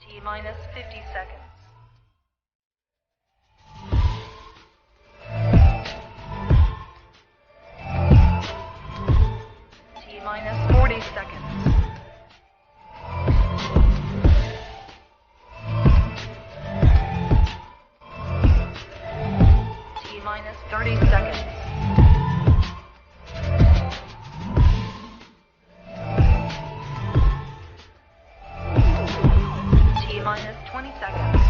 T-minus 50 seconds. T-minus 40 seconds. T-minus 30 seconds. T-minus 20 seconds.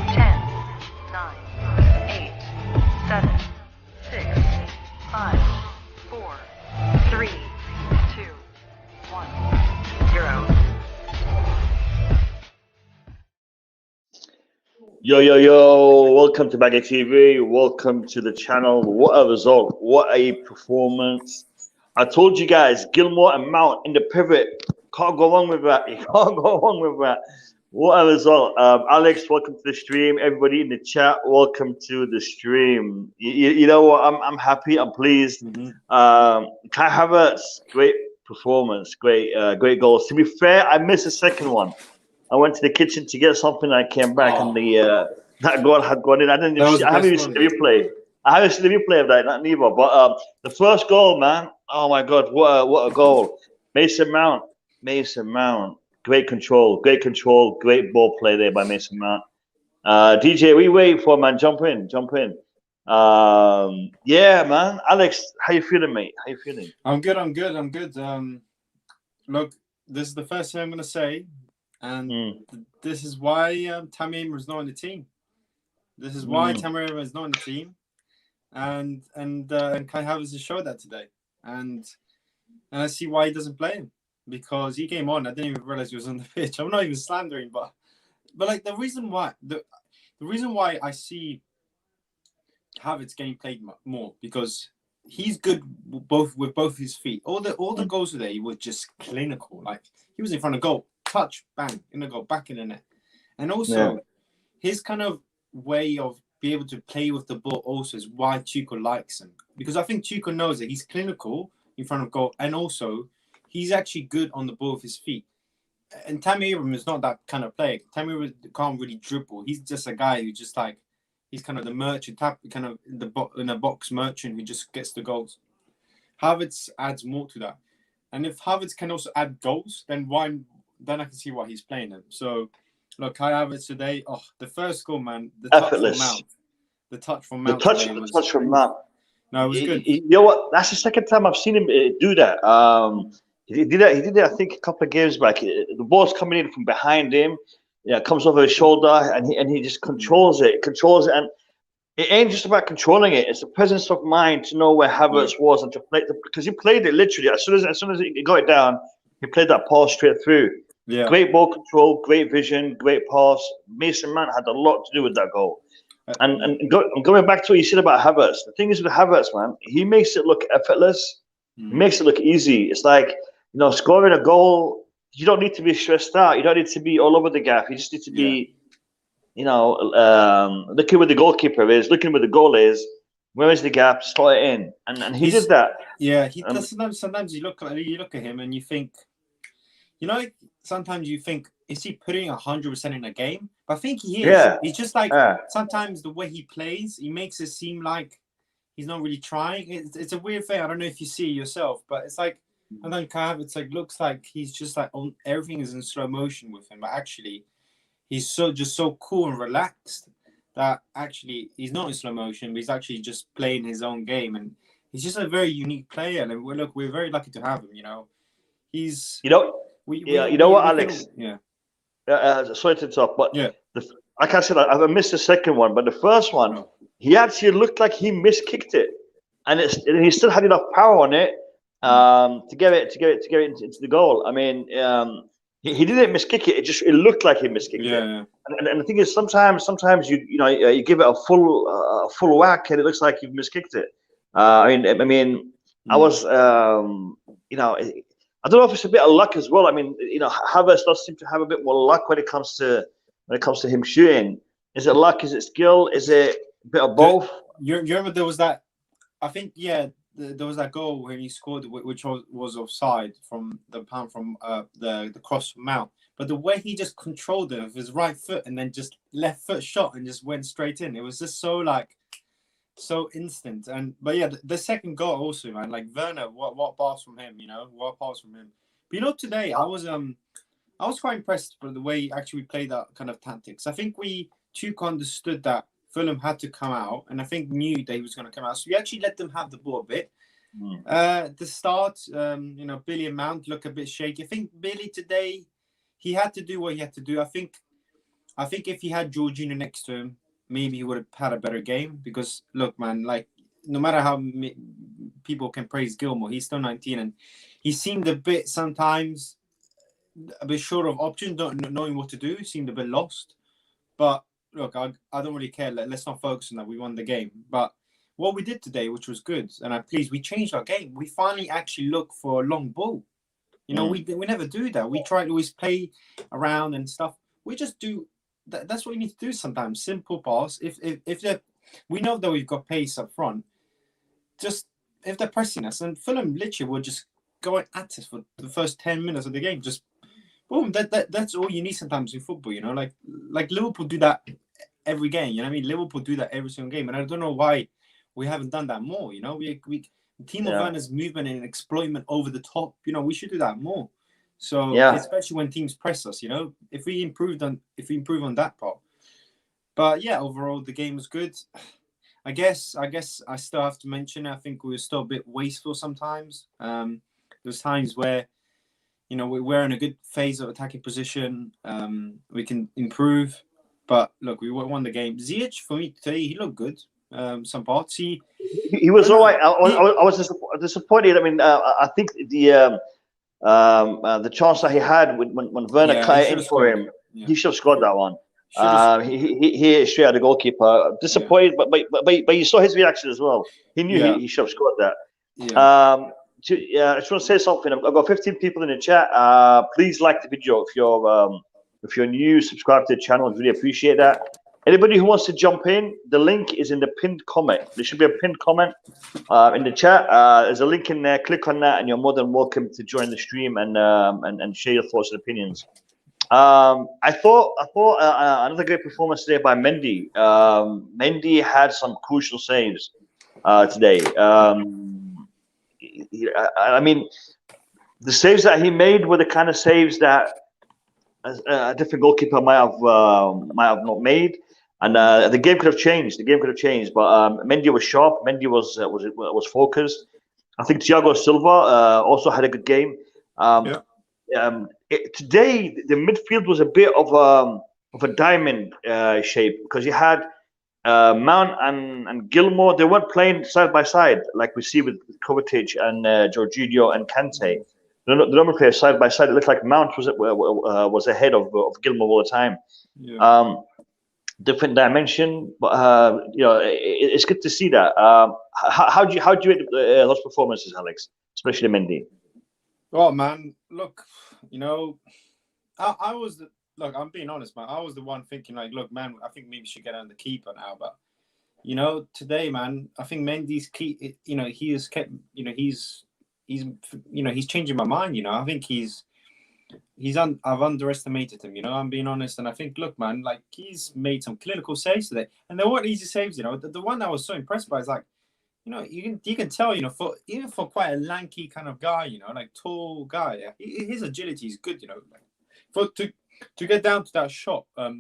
10, 9, 8, 7, 6, 5, 4, 3, 2, 1, 0. Yo, welcome to Baggy TV, welcome to the channel. What a result, what a performance. I told you guys, Gilmour and Mount in the pivot, can't go wrong with that, you can't go wrong with that. What a result. Alex, welcome to the stream. Everybody in the chat, welcome to the stream. You know what, I'm happy, I'm pleased. Kai Havertz, great performance, great goals. To be fair, I missed the second one. I went to the kitchen to get something. I came back and the that goal had gone in. I haven't even seen the replay. I haven't seen the replay of that, not neither. But the first goal, man. Oh my God, what a goal! Mason Mount, great control, great ball play there by Mason Mount. DJ, we wait for, man. Jump in. Yeah, man. Alex, how you feeling, mate? How you feeling? I'm good. Look, this is the first thing I'm gonna say. And this is why Tammy Abraham is not in the team. This is why Tammy Abraham is not in the team, and Kai Havertz has showed that today. And I see why he doesn't play him, because he came on. I didn't even realize he was on the pitch. I'm not even slandering, but like the reason why I see Havertz getting played more, because he's good with both his feet. All the goals today were just clinical. Like, he was in front of goal. Touch, bang, in the goal, back in the net. And also, his kind of way of being able to play with the ball also is why Tuchel likes him. Because I think Tuchel knows that he's clinical in front of goal, and also he's actually good on the ball with his feet. And Tammy Abraham is not that kind of player. Tammy Abraham can't really dribble. He's just a guy who just like, he's kind of the merchant, kind of in a box merchant who just gets the goals. Havertz adds more to that. And if Havertz can also add goals, then I can see why he's playing him. So, look, Kai Havertz today, the first goal, man, the touch from Mount. The touch from Mount. The touch from Mount. No, it was good. You know what? That's the second time I've seen him do that. He did that, I think, a couple of games back. The ball's coming in from behind him. Yeah, comes over his shoulder, and he just controls it. And it ain't just about controlling it. It's the presence of mind to know where Havertz was and to play, because he played it literally. As soon as he got it down, he played that pass straight through. Yeah. Great ball control, great vision, great pass. Mason Mount had a lot to do with that goal. And going back to what you said about Havertz, the thing is with Havertz, man, he makes it look effortless. He makes it look easy. It's like, scoring a goal, you don't need to be stressed out. You don't need to be all over the gaff. You just need to be, looking where the goalkeeper is, looking where the goal is. Where is the gap? Slot it in, and he did that. Yeah, he does. Sometimes you look at him and you think, sometimes you think, is he putting 100% in a game? But I think he is. Yeah. He's just like, sometimes the way he plays, he makes it seem like he's not really trying. It's a weird thing. I don't know if you see it yourself, but it's like, I don't know, it's like, looks like he's just like, everything is in slow motion with him. But actually, he's so cool and relaxed that actually he's not in slow motion, but he's actually just playing his own game. And he's just a very unique player. And we're very lucky to have him, He's... what, Alex? Sorry to interrupt, but like I said, I missed the second one, but the first one, he actually looked like he miskicked it, and he still had enough power on it to get it into the goal. I mean, he didn't miskick it; it looked like he miskicked it. And the thing is, sometimes you give it a full whack, and it looks like you've miskicked it. I was I don't know if it's a bit of luck as well. I mean, Havertz does seem to have a bit more luck when it comes to, when it comes to him shooting? Is it luck? Is it skill? Is it a bit of both? You remember there was that, I think, there was that goal when he scored, which was offside from the cross from Mount. But the way he just controlled it with his right foot and then just left foot shot and just went straight in. It was just so instant. But yeah, the second goal also, man, like Werner, what pass from him, what pass from him. But today I was quite impressed with the way actually we played that kind of tactics. I think Tuchel understood that Fulham had to come out, and I think knew that he was going to come out. So we actually let them have the ball a bit. The start, Billy and Mount look a bit shaky. I think Billy today, he had to do what he had to do. I think if he had Jorginho next to him, maybe he would have had a better game. Because look, man, like no matter how people can praise Gilmour, he's still 19, and he seemed a bit sometimes a bit short of options, not knowing what to do. He seemed a bit lost. But look, I don't really care. Let's not focus on that. We won the game. But what we did today, which was good, and I'm pleased, we changed our game. We finally actually look for a long ball. We never do that. We try to always play around and stuff. We just do that. That's what we need to do sometimes. Simple pass. If we know that we've got pace up front, just if they're pressing us, and Fulham literally will just go at us for the first 10 minutes of the game. Just boom. That's all you need sometimes in football. Like Liverpool do that every game. You know what I mean? Liverpool do that every single game, and I don't know why we haven't done that more. Timo Werner's movement and exploitment over the top, we should do that more. So especially when teams press us, if we improve on that part. But yeah, overall the game was good. I guess I still have to mention, I think we were still a bit wasteful sometimes. There's times where, we're in a good phase of attacking position. We can improve. But look, we won the game. Ziyech, for me today, he looked good. Some parts he was all right. I was disappointed. I mean, I think the chance that he had when Werner cut it in for him, he should have scored that one. He hit straight at the goalkeeper. Disappointed, but you saw his reaction as well. He knew he should have scored that. I just want to say something. I've got 15 people in the chat. Please like the video if you're new. Subscribe to the channel. I'd really appreciate that. Anybody who wants to jump in, the link is in the pinned comment. There should be a pinned comment in the chat. There's a link in there. Click on that, and you're more than welcome to join the stream and share your thoughts and opinions. I thought another great performance today by Mendy. Mendy had some crucial saves today. I mean, the saves that he made were the kind of saves that a different goalkeeper might have not made. And the game could have changed. But Mendy was sharp. Mendy was focused. I think Thiago Silva also had a good game. Today, the midfield was a bit of a diamond shape because you had Mount and Gilmour. They weren't playing side by side like we see with Kovačić and Jorginho and Kante. They don't play side by side. It looked like Mount was ahead of Gilmour all the time. Different dimension, but it's good to see that. How do you rate those performances, Alex? Especially Mendy. Oh man, look, I was I'm being honest, man. I was the one thinking like, look, man, I think maybe we should get on the keeper now. But today, man, I think Mendy's key. He has kept. He's changing my mind. I think I've underestimated him. I'm being honest, and I think, look, man, like he's made some clinical saves today, and they weren't easy saves. The one I was so impressed by is like, you can tell, for quite a lanky kind of guy, like tall guy, his agility is good. To get down to that shot at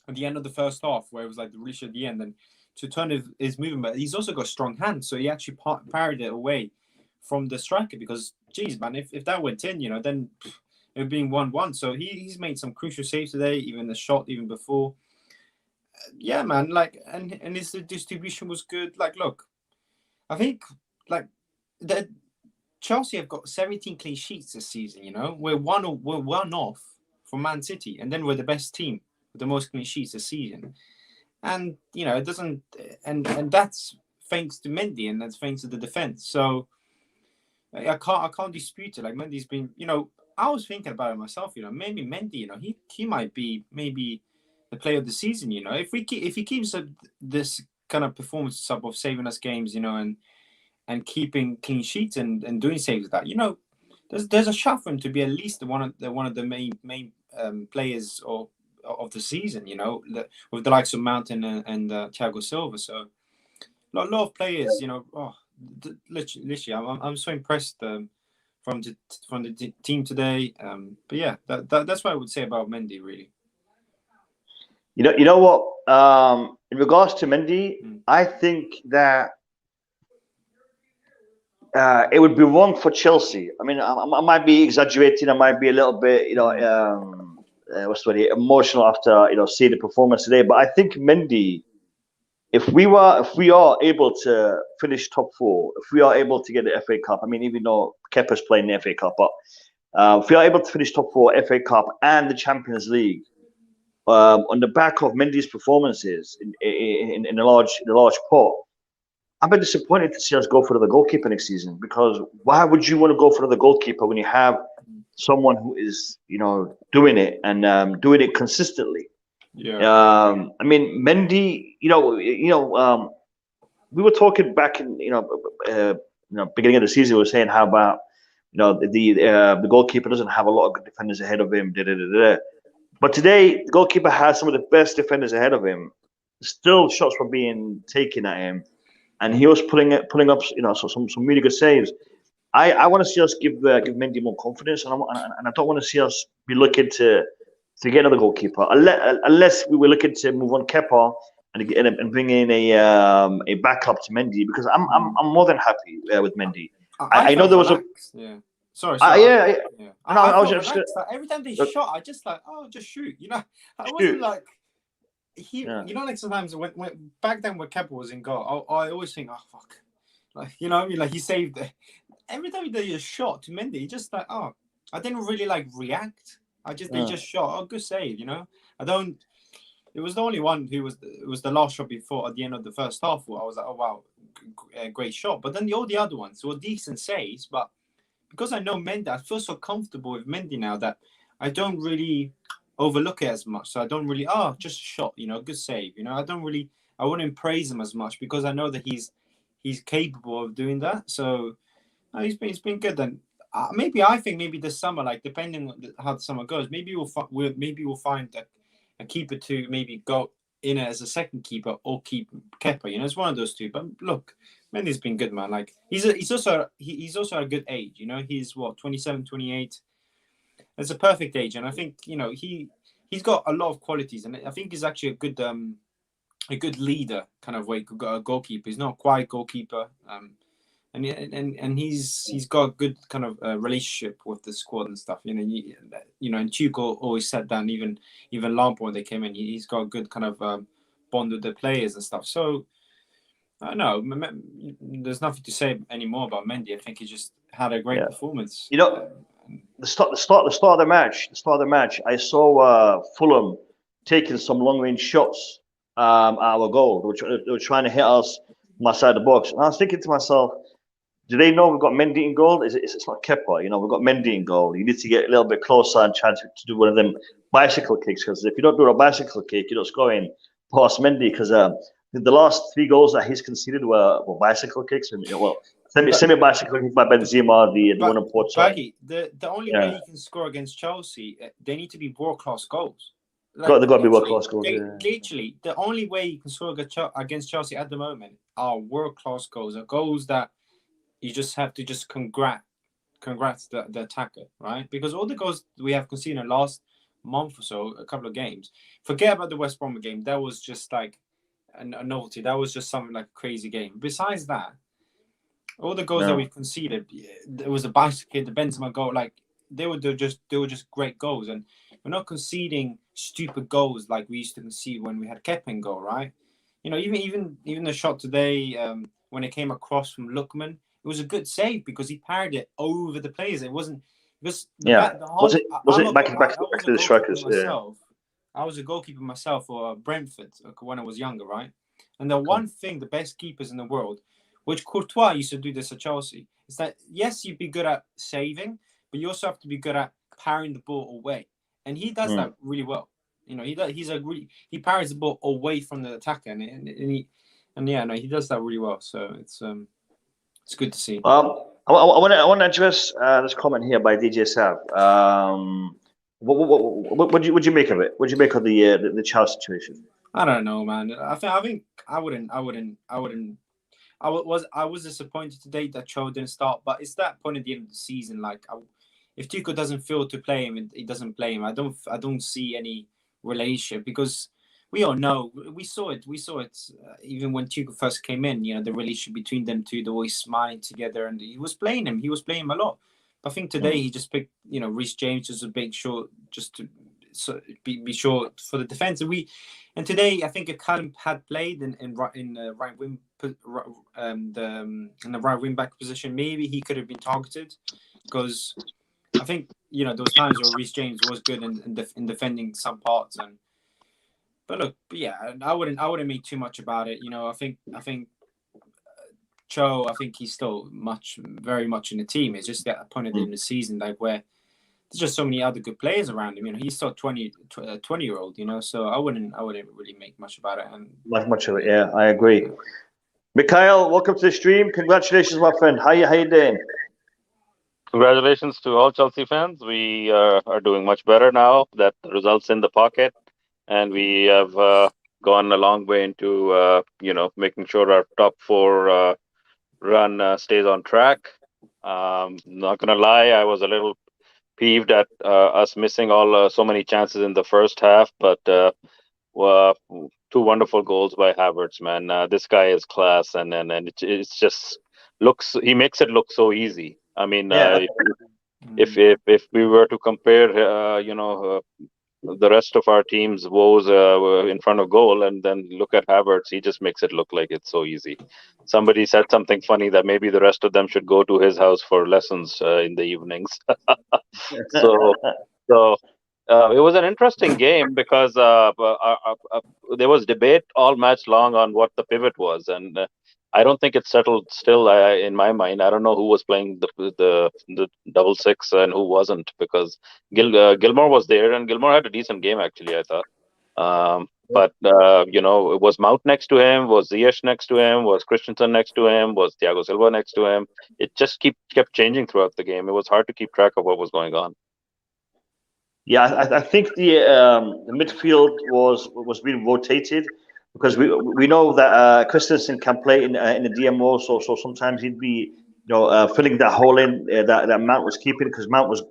the end of the first half, where it was like the release at the end, and to turn his movement, but he's also got strong hands, so he actually parried it away from the striker. Because, geez, man, if that went in, then it being 1-1. So he's made some crucial saves today, even the shot, even before. Yeah, man, like, and his distribution was good. Like, look, I think, like, the Chelsea have got 17 clean sheets this season, We're one off from Man City, and then we're the best team with the most clean sheets this season. And, it doesn't, and that's thanks to Mendy, and that's thanks to the defense. So I can't dispute it. Like, Mendy's been, I was thinking about it myself, maybe Mendy, he might be maybe the player of the season. You know, if he keeps this kind of performance up of saving us games, you know, and keeping clean sheets and doing saves like that, you know, there's a shot for him to be at least one of the main players of the season. You know, with the likes of Mountain and Thiago Silva. So a lot of players, you know. Literally, I'm so impressed from the team today. But yeah, that's what I would say about Mendy, really. You know what? In regards to Mendy, I think that it would be wrong for Chelsea. I mean, I might be exaggerating. I might be a little bit, you know, emotional after, you know, seeing the performance today. But I think Mendy, if we are able to finish top 4, if we are able to get the FA Cup, I mean, even though Kepa's playing the FA Cup, but if we are able to finish top 4, FA Cup, and the Champions League, on the back of Mendy's performances in a large pot, I'm a bit disappointed to see us go for the goalkeeper next season, because why would you want to go for the goalkeeper when you have someone who is, you know, doing it and doing it consistently? Yeah. I mean, Mendy, you know, we were talking back in, beginning of the season. We were saying how about, you know, the goalkeeper doesn't have a lot of good defenders ahead of him. But today, the goalkeeper has some of the best defenders ahead of him. Still, shots were being taken at him, and he was pulling up, you know, some really good saves. I want to see us give Mendy more confidence, and I don't want to see us be looking to get another goalkeeper, unless we were looking to move on Kepa and bring in a backup to Mendy, because I'm more than happy with Mendy. I know there was relaxed. Sorry. Yeah. I was just like, every time they shot, I just like, just shoot. You know, I wasn't like you know, like sometimes when back then when Kepa was in goal, I always think, oh fuck, like, you know what I mean, like he saved it. Every time they just shot to Mendy, just like, I didn't really like react. They just shot. Good save, you know. It was the only one who was the last shot before at the end of the first half. Where I was like, oh wow, great shot. But then all the other ones were decent saves. But because I know Mendy, I feel so comfortable with Mendy now that I don't really overlook it as much. So I don't really, just a shot, you know, good save. You know, I wouldn't praise him as much because I know that he's capable of doing that. So he's been good. And I think this summer, like depending on how the summer goes, maybe we'll find a keeper to maybe go in as a second keeper or keep Kepa. You know, it's one of those two. But look, Mendy's been good, man. Like he's also a good age. You know, he's 27, 28. It's a perfect age, and I think, you know, he's got a lot of qualities, and I think he's actually a good leader kind of way. A goalkeeper. He's not quite goalkeeper. And he's got a good kind of relationship with the squad and stuff. You know, and Tuchel always said that. And even Lampard, when they came in, he's got a good kind of bond with the players and stuff. So I know there's nothing to say anymore about Mendy. I think he just had a great performance. You know, the start of the match, I saw Fulham taking some long range shots at our goal. They were trying to hit us from my side of the box, and I was thinking to myself, do they know we've got Mendy in goal? It's not Kepa, you know, we've got Mendy in goal. You need to get a little bit closer and try to do one of them bicycle kicks, because if you don't do a bicycle kick, you're not scoring past Mendy, because the last 3 goals that he's conceded were bicycle kicks, and semi-bicycle kick by Benzema, the one on Porto. Baggy, the only way you can score against Chelsea, they need to be world-class goals. Like, they've got to be world-class goals. Literally, the only way you can score against Chelsea at the moment are world-class goals, are goals that you just have to congrats the attacker, right? Because all the goals we have conceded in the last month or so, a couple of games, forget about the West Brom game. That was just like a novelty. That was just something like a crazy game. Besides that, all the goals that we've conceded, there was a bicycle, the Benzema goal, like they were just great goals. And we're not conceding stupid goals like we used to concede when we had Kepa in goal, right? You know, even the shot today, when it came across from Lookman, it was a good save because he parried it over the players. It wasn't because was it back to the strikers? I was a goalkeeper myself for Brentford when I was younger, right? And the one thing, the best keepers in the world, which Courtois used to do this at Chelsea, is that yes, you'd be good at saving, but you also have to be good at parrying the ball away, and he does that really well. He parries the ball away from the attacker, and he does that really well. So it's good to see. I want to address this comment here by DJ Sav. What would you make of it? What do you make of the Chelsea situation? I don't know, man. I think I was disappointed today that Cho didn't start, but it's that point at the end of the season. Like, if Tuchel doesn't feel to play him, he doesn't play him. I don't see any relationship, because we all know, we saw it even when Tuchel first came in. The relationship between them two, the always smiling together, and he was playing him a lot. But I think today he just picked Reece James just to make sure, just to be sure for the defense. And today I think if Callum had played in the right wing in the right wing back position, maybe he could have been targeted, because I think there was times where Reece James was good in defending some parts. But I wouldn't make too much about it. I think Cho, I think he's still very much in the team. It's just that point at the end of the season, like, where there's just so many other good players around him. He's still 20-year-old. So I wouldn't really make much about it. And much of it, yeah, I agree. Mikhail, welcome to the stream. Congratulations, my friend. How you doing? Congratulations to all Chelsea fans. We are doing much better now that the results in the pocket, and we have gone a long way into making sure our top four run stays on track. Not gonna lie, I was a little peeved at us missing so many chances in the first half, but two wonderful goals by Havertz, man. This guy is class, and it's just he makes it look so easy. I mean, if we were to compare, the rest of our team's woes in front of goal, and then look at Havertz, he just makes it look like it's so easy. Somebody said something funny that maybe the rest of them should go to his house for lessons in the evenings. So it was an interesting game, because there was debate all match long on what the pivot was, and I don't think it's settled still in my mind. I don't know who was playing the 6 and who wasn't, because Gilmore was there, and Gilmore had a decent game, actually, I thought. But was Mount next to him? Was Ziyech next to him? Was Christensen next to him? Was Thiago Silva next to him? It just kept changing throughout the game. It was hard to keep track of what was going on. Yeah, I think the midfield was being rotated, because we know that Christensen can play in the DMO, so sometimes he'd be filling that hole in that Mount was keeping, because Mount was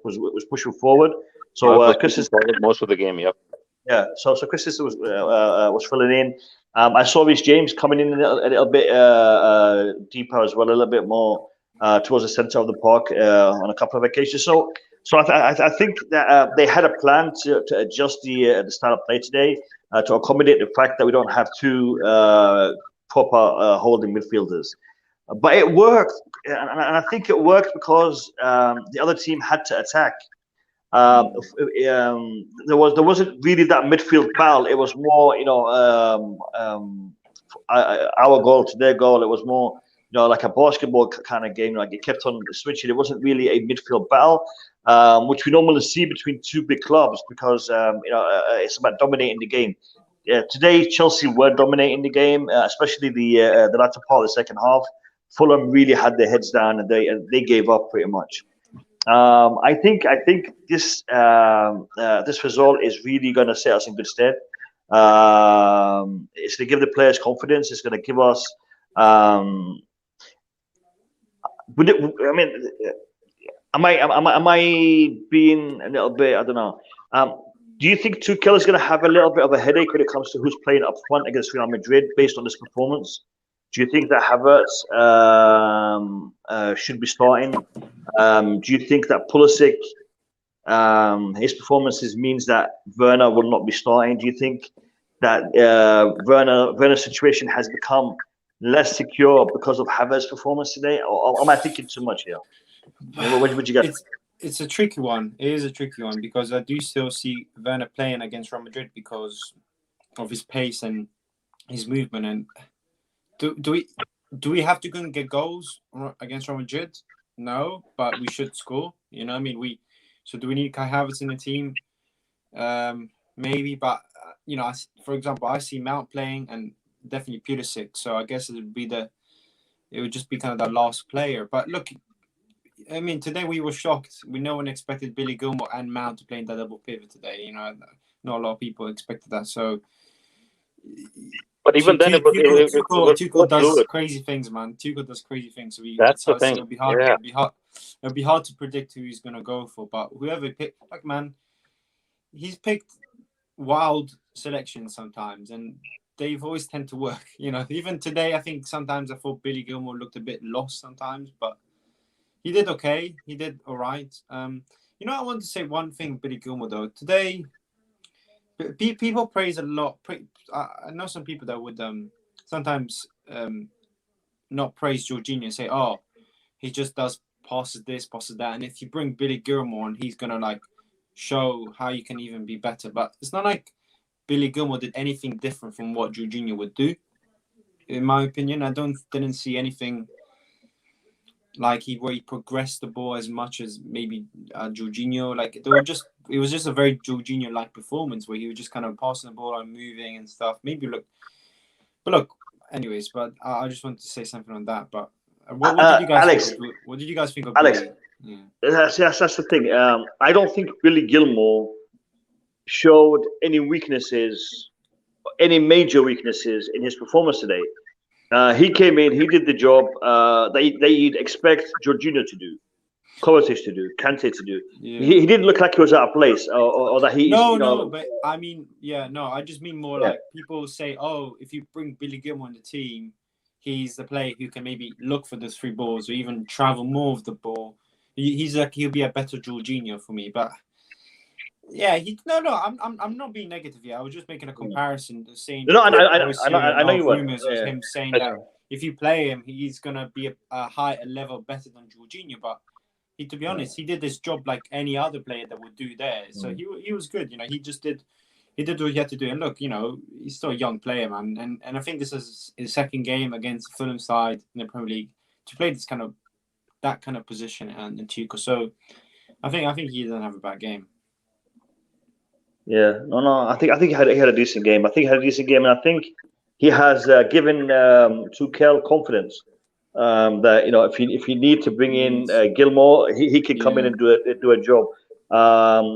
pushing forward. So Christensen most of the game, yep. Yeah, so Christensen was filling in. I saw Reece James coming in a little bit deeper as well, a little bit more towards the center of the park on a couple of occasions. So I think that they had a plan to adjust the style of play today to accommodate the fact that we don't have two proper holding midfielders. But it worked, and I think it worked because the other team had to attack. There wasn't really that midfield battle. It was more, our goal to their goal. It was more, like a basketball kind of game. Like, it kept on switching. It wasn't really a midfield battle, which we normally see between two big clubs, because it's about dominating the game. Today, Chelsea were dominating the game, especially the latter part of the second half. Fulham really had their heads down, and they gave up pretty much. I think this result is really going to set us in good stead. It's going to give the players confidence. It's going to give us. Am I being a little bit? I don't know. Do you think Tuchel is going to have a little bit of a headache when it comes to who's playing up front against Real Madrid based on this performance? Do you think that Havertz should be starting? Do you think that Pulisic, his performances means that Werner will not be starting? Do you think that Werner's situation has become less secure because of Havertz's performance today? Or am I thinking too much here? What would you guys? It's a tricky one. It is a tricky one, because I do still see Werner playing against Real Madrid because of his pace and his movement. And do we have to go and get goals against Real Madrid? No, but we should score. So do we need Kai Havertz in the team? maybe, but for example, I see Mount playing and definitely Pulisic. So I guess it would just be kind of the last player. But look, I mean, today we were shocked. No one expected Billy Gilmour and Mount to play in the double pivot today. Not a lot of people expected that. So, but even then, Tuchel does crazy things, man. Tuchel does crazy things. So that's the thing. It'll be hard. Yeah. It'll be hard to predict who he's gonna go for. But whoever he picked, he's picked wild selections sometimes, and they've always tend to work. Even today, I think sometimes I thought Billy Gilmour looked a bit lost sometimes, but he did okay. He did all right. I want to say one thing, Billy Gilmour, though. Today, people praise a lot. I know some people that would sometimes not praise Jorginho and say, "Oh, he just does passes this, passes that." And if you bring Billy Gilmour on, he's gonna show how you can even be better. But it's not like Billy Gilmour did anything different from what Jorginho would do. In my opinion, I didn't see anything where he progressed the ball as much as maybe Jorginho. It was just a very Jorginho-like performance where he was just kind of passing the ball and moving and stuff. Anyways, but I just wanted to say something on that. But what did you guys Alex, think? What did you guys think of Alex? Billy? Yeah. That's the thing. I don't think Billy Gilmour showed any weaknesses, any major weaknesses in his performance today. He came in, he did the job they'd expect Jorginho to do, Kovačić to do, Kante to do. Yeah. He didn't look like he was out of place or that he. But I mean, I just mean more like people say, oh, if you bring Billy Gilmour on the team, he's the player who can maybe look for those through balls or even travel more of the ball. He'll be a better Jorginho for me, but. Yeah, I'm not being negative here. I was just making a comparison. Saying I know you were. Rumors of him saying that if you play him, he's gonna be a higher level better than Jorginho. But to be honest, he did this job like any other player that would do there. So he was good. He just did what he had to do. And look, he's still a young player, man. And I think this is his second game against Fulham side in the Premier League to play that kind of position and Tuchel. So I think he doesn't have a bad game. Yeah, no. I think he had a decent game. And I think he has given Tuchel confidence that if you need to bring in Gilmour, he can come in and do a job.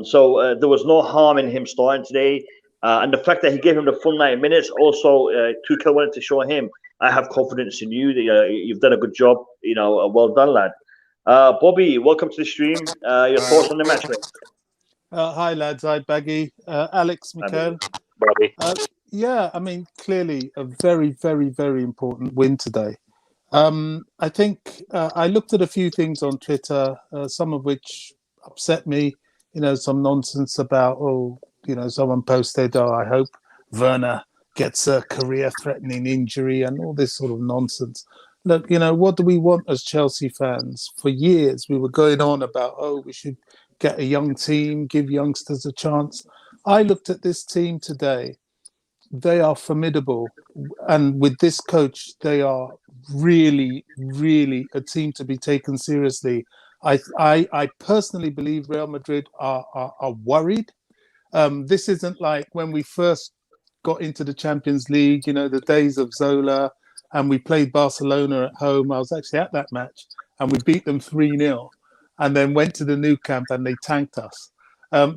So there was no harm in him starting today, and the fact that he gave him the full 90 minutes. Also, Tuchel wanted to show him, I have confidence in you. That you've done a good job. Well done, lad. Bobby, welcome to the stream. Your thoughts on the match, mate? Hi, lads. Hi, Baggy. Alex, Mikhail. I mean, clearly a very, very, very important win today. I think I looked at a few things on Twitter, some of which upset me. Some nonsense about, someone posted, I hope Werner gets a career-threatening injury and all this sort of nonsense. Look, what do we want as Chelsea fans? For years, we were going on about, we should get a young team, give youngsters a chance. I looked at this team today. They are formidable. And with this coach, they are really, really a team to be taken seriously. I personally believe Real Madrid are worried. This isn't like when we first got into the Champions League, the days of Zola, and we played Barcelona at home. I was actually at that match, and we beat them 3-0. And then went to the Nou Camp and they tanked us.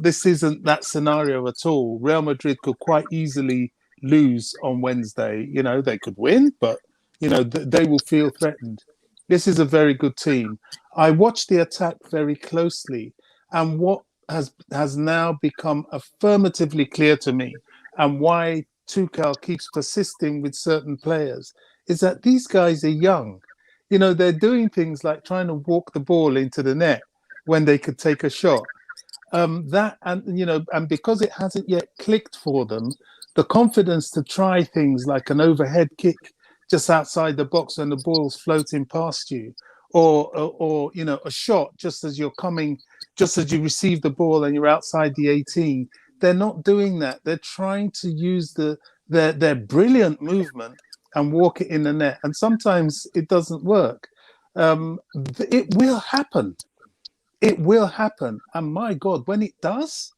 This isn't that scenario at all. Real Madrid could quite easily lose on Wednesday. They could win, but, they will feel threatened. This is a very good team. I watched the attack very closely, and what has now become affirmatively clear to me, and why Tuchel keeps persisting with certain players, is that these guys are young. They're doing things like trying to walk the ball into the net when they could take a shot. And because it hasn't yet clicked for them, the confidence to try things like an overhead kick just outside the box when the ball's floating past you, or a shot just as you receive the ball and you're outside the 18. They're not doing that. They're trying to use their brilliant movement and walk it in the net. And sometimes it doesn't work. It will happen. It will happen. And my God, when it does,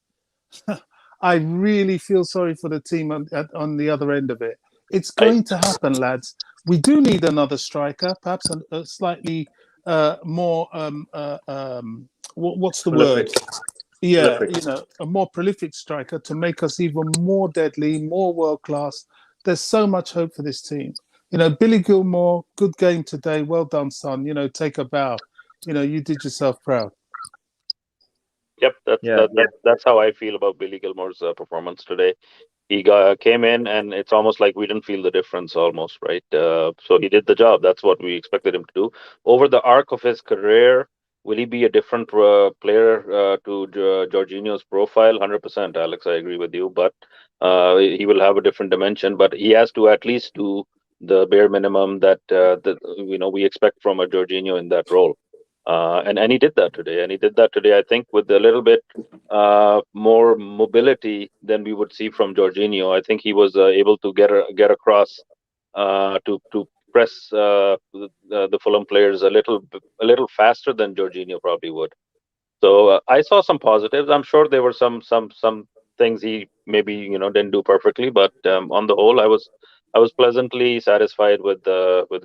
I really feel sorry for the team on the other end of it. It's going to happen, lads. We do need another striker, perhaps a slightly more what's the word? Yeah, prolific. a more prolific striker to make us even more deadly, more world class. There's so much hope for this team. Billy Gilmour, good game today. Well done, son. Take a bow. You did yourself proud. Yep, that's how I feel about Billy Gilmour's performance today. He came in, and it's almost like we didn't feel the difference, almost, right? So he did the job. That's what we expected him to do. Over the arc of his career, will he be a different player to Jorginho's profile? 100%, Alex, I agree with you. But he will have a different dimension. But he has to at least do the bare minimum that we expect from a Jorginho in that role. And he did that today. I think, with a little bit more mobility than we would see from Jorginho. I think he was able to get across to press the Fulham players a little faster than Jorginho probably would. So I saw some positives. I'm sure there were some things he maybe didn't do perfectly, but on the whole, I was pleasantly satisfied with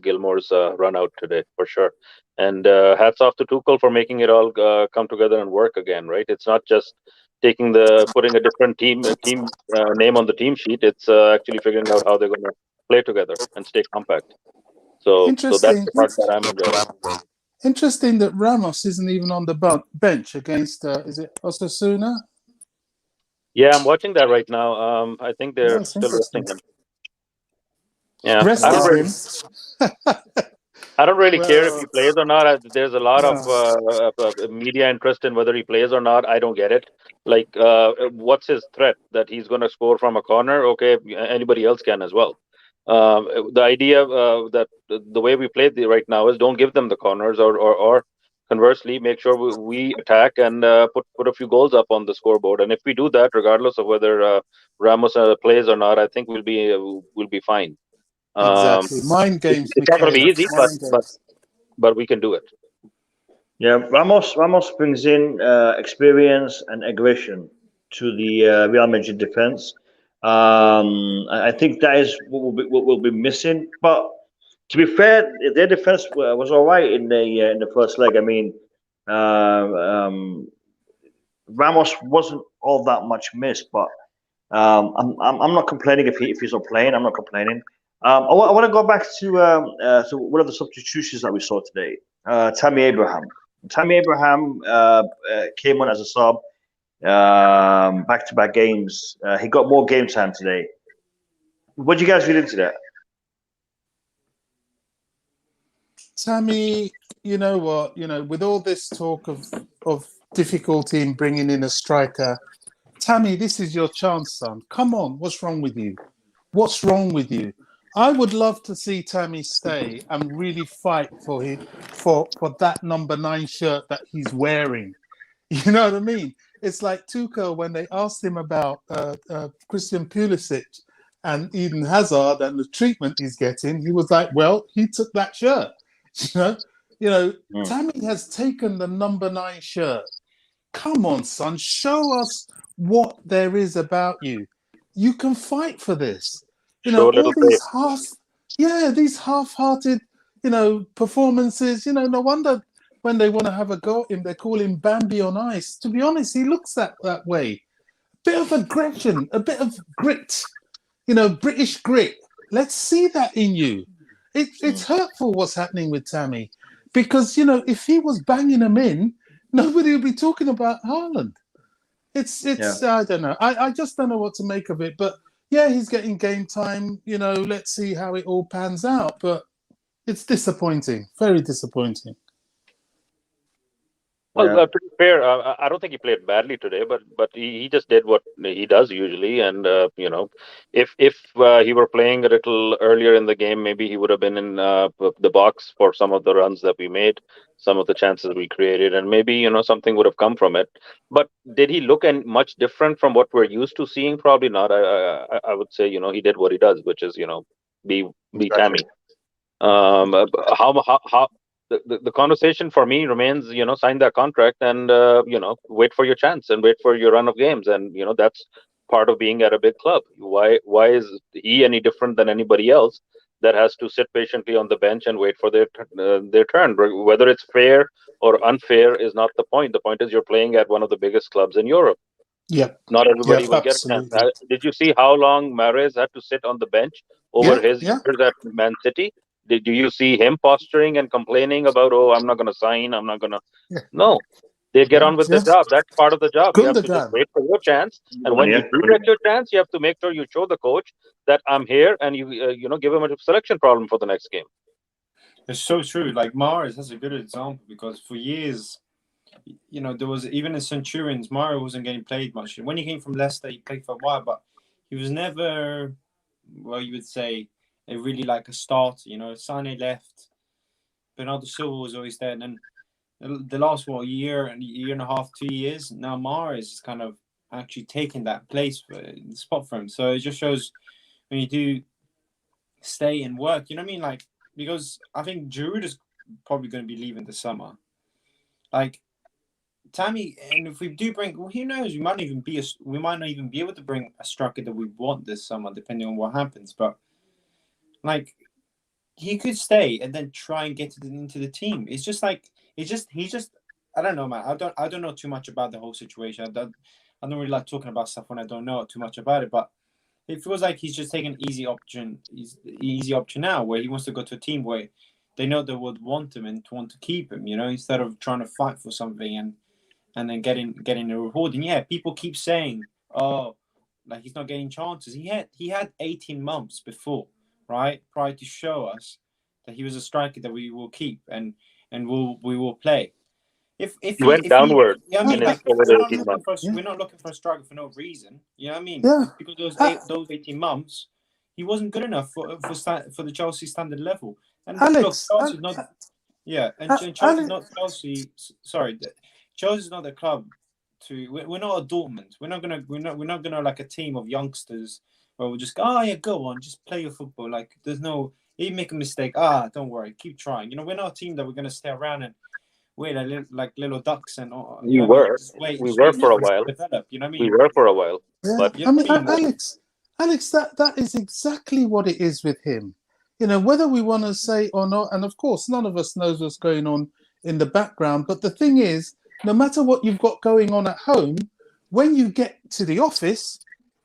Gilmour's run out today, for sure. And hats off to Tuchel for making it all come together and work again, right? It's not just putting a different team name on the team sheet. It's actually figuring out how they're going to play together and stay compact. So that's the part that I'm enjoying. Interesting that Ramos isn't even on the bench against, is it Osasuna? Yeah, I'm watching that right now. I think they're still resting him. Yeah, I don't really care if he plays or not. There's a lot of media interest in whether he plays or not. I don't get it. Like, what's his threat? That he's going to score from a corner? Okay, anybody else can as well. The idea that the way we play right now is don't give them the corners, or conversely, make sure we attack and put a few goals up on the scoreboard. And if we do that, regardless of whether Ramos plays or not, I think we'll be fine. Exactly. Mind games. It's not going to be easy, but we can do it. Yeah, Ramos brings in experience and aggression to the Real Madrid defense. I think that is what we'll be missing. But to be fair, their defense was all right in the first leg. I mean, Ramos wasn't all that much missed, but I'm not complaining if he's not playing. I'm not complaining. I want to go back to one of the substitutions that we saw today. Tammy Abraham. Tammy Abraham came on as a sub. Back-to-back games. He got more game time today. What do you guys read into that? Tammy, you know what? With all this talk of difficulty in bringing in a striker, Tammy, this is your chance, son. Come on, what's wrong with you? What's wrong with you? I would love to see Tammy stay and really fight for that number 9 shirt that he's wearing. You know what I mean? It's like Tuchel when they asked him about Christian Pulisic and Eden Hazard and the treatment he's getting. He was like, "Well, he took that shirt." Tammy has taken the number 9 shirt. Come on, son, show us what there is about you. You can fight for this. All these half-hearted, performances. No wonder when they want to have a go at him, they call him Bambi on ice. To be honest, he looks that way. A bit of aggression, a bit of grit, British grit. Let's see that in you. It's hurtful what's happening with Tammy, because if he was banging them in, nobody would be talking about Haaland. It's I don't know. I just don't know what to make of it, but. Yeah, he's getting game time. Let's see how it all pans out. But it's disappointing, very disappointing. Well, to be fair, I don't think he played badly today, but he just did what he does usually. And if he were playing a little earlier in the game, maybe he would have been in the box for some of the runs that we made, some of the chances we created, and maybe something would have come from it. But did he look much different from what we're used to seeing? Probably not. I would say he did what he does, which is be Tammy. How the conversation for me remains, sign that contract and wait for your chance and wait for your run of games, and that's part of being at a big club. Why is he any different than anybody else that has to sit patiently on the bench and wait for their turn? Whether it's fair or unfair is not the point. The point is you're playing at one of the biggest clubs in Europe. Yeah. Not everybody will get a chance. Did you see how long Mahrez had to sit on the bench over his years at Man City? Do you see him posturing and complaining about, oh, I'm not going to sign, I'm not going to... No. They get on with the job. That's part of the job. You have to just wait for your chance. And when you do get your chance, you have to make sure you show the coach that I'm here, and you give him a selection problem for the next game. It's so true. Like Mahrez, that's a good example, because for years, there was, even in Centurions, Mahrez wasn't getting played much. When he came from Leicester, he played for a while, but he was never, well, you would say, really like a starter. Sané left, Bernardo Silva was always there, and then the last year and a half, 2 years, now Mahrez is kind of actually taking that place for the spot for him. So it just shows when you do stay and work, you know what I mean? Like, because I think Giroud is probably going to be leaving this summer. Like Tammy, and if we do bring, well, who knows? We might not even be able to bring a striker that we want this summer, depending on what happens. But like, he could stay and then try and get into the team. It's just like. He's just. I don't know, man. I don't know too much about the whole situation. I don't really like talking about stuff when I don't know too much about it. But it feels like he's just taking an easy option. Easy option now, where he wants to go to a team where they know they would want him and want to keep him. Instead of trying to fight for something and then getting a reward. And yeah, people keep saying, oh, like he's not getting chances. He had 18 months before, right, prior to show us that he was a striker that we will keep and we will play. If he went downward, we're not looking for a striker for no reason. You know what I mean? Yeah. Because those 18 months, he wasn't good enough for the Chelsea standard level. And Alex, Chelsea's not. Yeah, and Chelsea's not Chelsea. Sorry, Chelsea's not the club to. We're not a Dortmund. We're not gonna like a team of youngsters where we'll just go. Oh yeah, go on, just play your football. Like there's no. You make a mistake. Don't worry. Keep trying. We're not a team that we're going to stay around and wait like little ducks and. We were for a while. Develop, you know what I mean? We were for a while. Yeah. But I mean, Alex, that is exactly what it is with him. Whether we want to say or not, and of course, none of us knows what's going on in the background. But the thing is, no matter what you've got going on at home, when you get to the office,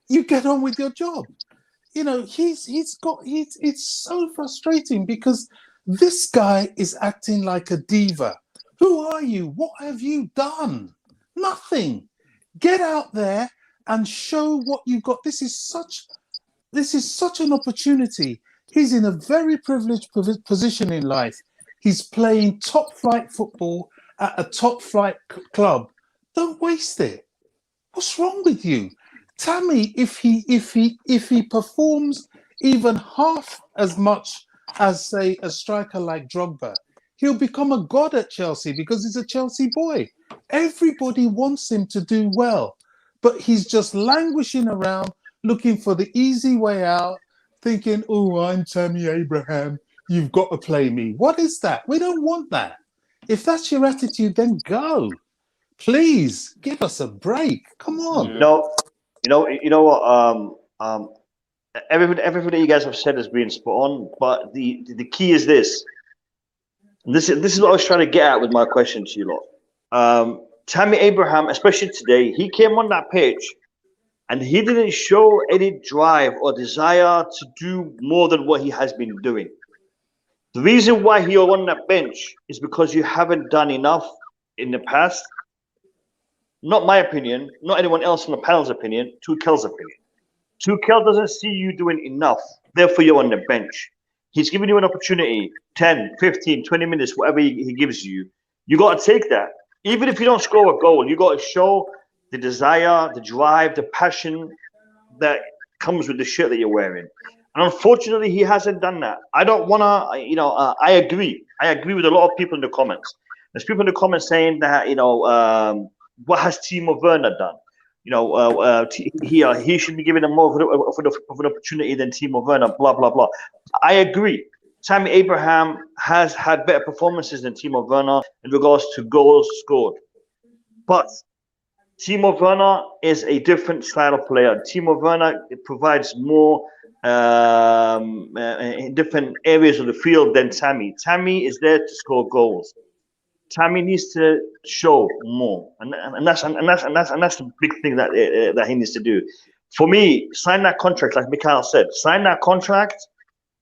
you get on with your job. It's so frustrating because this guy is acting like a diva. Who are you? What have you done? Nothing. Get out there and show what you've got. This is such an opportunity. He's in a very privileged position in life. He's playing top flight football at a top flight club. Don't waste it. What's wrong with you? Tammy, if he performs even half as much as, say, a striker like Drogba, he'll become a god at Chelsea because he's a Chelsea boy. Everybody wants him to do well, but he's just languishing around looking for the easy way out, thinking, oh, I'm Tammy Abraham, you've got to play me. What is that? We don't want that. If that's your attitude, then go. Please, give us a break. Come on. You know what? Everything that you guys have said has been spot on, but the key is this. This is what I was trying to get at with my question to you lot. Tammy Abraham, especially today, he came on that pitch and he didn't show any drive or desire to do more than what he has been doing. The reason why you're on that bench is because you haven't done enough in the past. Not my opinion, not anyone else on the panel's opinion, Tuchel's opinion. Tuchel doesn't see you doing enough, therefore you're on the bench. He's giving you an opportunity, 10, 15, 20 minutes, whatever he gives you. You got to take that. Even if you don't score a goal, you got to show the desire, the drive, the passion that comes with the shirt that you're wearing. And unfortunately, he hasn't done that. I don't want to, I agree. I agree with a lot of people in the comments. There's people in the comments saying that, what has Timo Werner done? He should be given a more of an opportunity than Timo Werner, blah, blah, blah. I agree. Tammy Abraham has had better performances than Timo Werner in regards to goals scored. But Timo Werner is a different style of player. Timo Werner provides more in different areas of the field than Tammy. Tammy is there to score goals. Tammy needs to show more, and that's the big thing that he needs to do. For me, sign that contract, like Mikhail said. Sign that contract,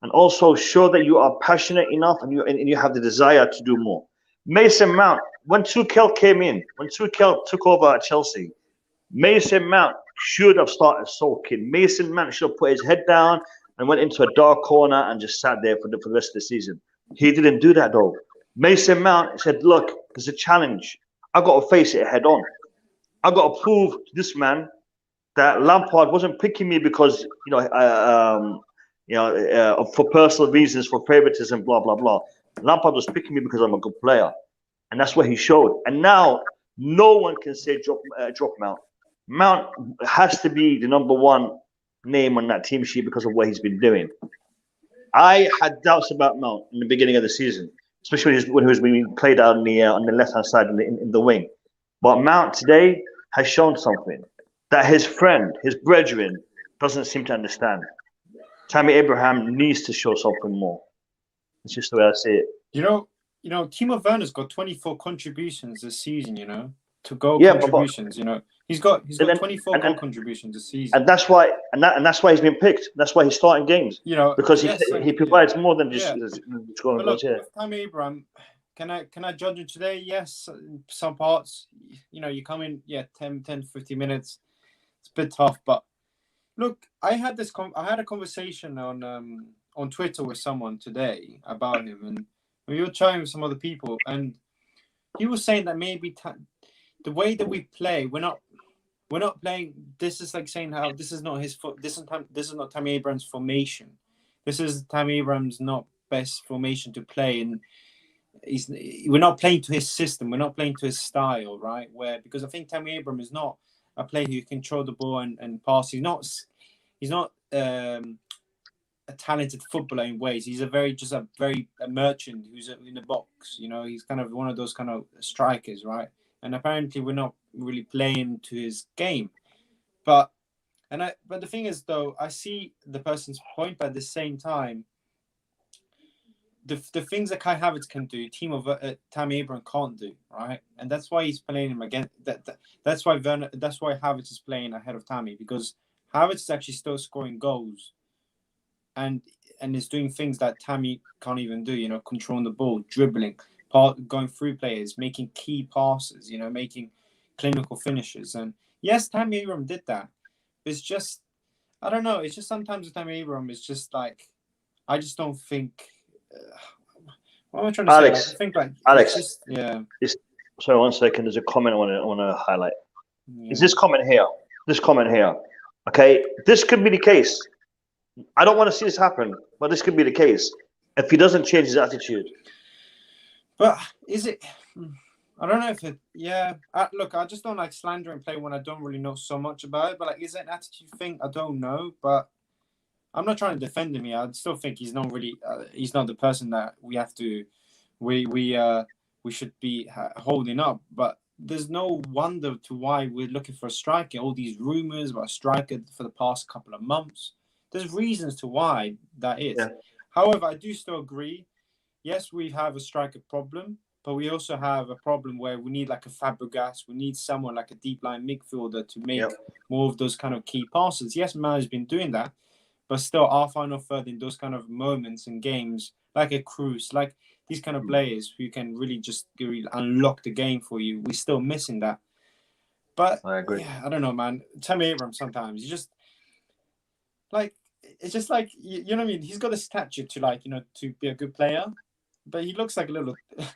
and also show that you are passionate enough and you have the desire to do more. Mason Mount, when Tuchel came in, when Tuchel took over at Chelsea, Mason Mount should have started sulking. Mason Mount should have put his head down and went into a dark corner and just sat there for the rest of the season. He didn't do that though. Mason Mount said, "Look, there's a challenge. I got to face it head on. I got to prove to this man that Lampard wasn't picking me because for personal reasons, for favoritism, blah blah blah. Lampard was picking me because I'm a good player, and that's what he showed. And now no one can say drop Mount. Mount has to be the number one name on that team sheet because of what he's been doing. I had doubts about Mount in the beginning of the season, especially when he was being played out on the left-hand side in the wing. But Mount today has shown something that his friend, his brethren, doesn't seem to understand. Tammy Abraham needs to show something more. It's just the way I see it. You know, Timo Werner's got 24 contributions this season, to goal contributions, He's got 24 goal contributions this season. And that's why he's been picked. That's why he's starting games. Because he provides more than just scoring goals. Yeah. Tammy Abraham, can I judge him today? Yes, some parts. You come in, 10, 15 minutes. It's a bit tough, but look, I had a conversation on Twitter with someone today about him, and we were chatting with some other people, and he was saying that maybe the way that we play, we're not playing. This is like saying how this is not his foot. This is not Tammy Abraham's formation. This is Tammy Abraham's not best formation to play, and we're not playing to his system. We're not playing to his style, right? Because I think Tammy Abraham is not a player who can control the ball and pass. He's not a talented footballer in ways. He's a merchant who's in the box. He's kind of one of those kind of strikers, right? And apparently we're not really playing to his game. But the thing is, though, I see the person's point, but at the same time, the things that Kai Havertz can do, Tammy Abraham can't do, right? And that's why he's playing him again. That's why Havertz is playing ahead of Tammy, because Havertz is actually still scoring goals, and is doing things that Tammy can't even do. Controlling the ball, dribbling, going through players, making key passes, making clinical finishes. And yes, Tammy Abraham did that. It's just, I don't know. It's just sometimes with Tammy Abraham, it's just like, I just don't think. What am I trying to say? I think Alex, sorry, 1 second. There's a comment I want to highlight. Yeah. Is this comment here? This comment here. Okay, this could be the case. I don't want to see this happen, but this could be the case if he doesn't change his attitude. But is it? I don't know if it. Yeah, look, I just don't like slandering play when I don't really know so much about it. But like, is it an attitude thing? I don't know, but I'm not trying to defend him here. I still think he's not really. He's not the person that we have to. We should be holding up. But there's no wonder to why we're looking for a striker. All these rumors about a striker for the past couple of months. There's reasons to why that is. Yeah. However, I do still agree. Yes, we have a striker problem, but we also have a problem where we need like a Fabregas. We need someone like a deep line midfielder to make more of those kind of key passes. Yes, Man has been doing that, but still our final third in those kind of moments and games, like a Cruz, like these kind of players who can really just unlock the game for you. We're still missing that. But I agree. Yeah, I don't know, man. Tammy Abraham sometimes, you just like, it's just like, you know what I mean? He's got a stature to like, to be a good player. But he looks like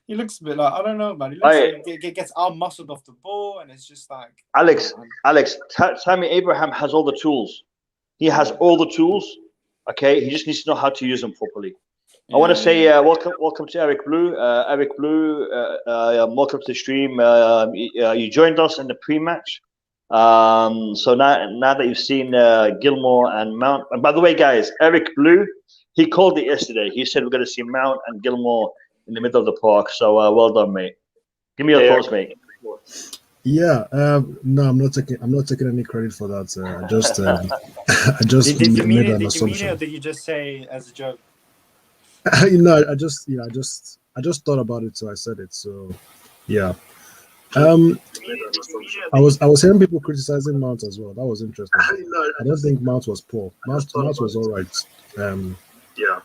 he looks a bit like, I don't know, man. He looks like he gets all muscled off the ball, and it's just like... Alex, Tammy Abraham has all the tools. He has all the tools, okay? He just needs to know how to use them properly. I want to say welcome to Eric Blue. Eric Blue, welcome to the stream. You joined us in the pre-match. So now that you've seen Gilmour and Mount... And by the way, guys, Eric Blue... He called it yesterday. He said we're going to see Mount and Gilmour in the middle of the park. So well done, mate. Give me your thoughts, mate. Yeah, no, I'm not taking any credit for that. I just Did you made mean an it? Did you mean assumption. it, or did you just say as a joke? I just thought about it, so I said it. So, yeah. I was hearing people criticizing Mount as well. That was interesting. I don't think Mount was poor. Mount was all right. Yeah.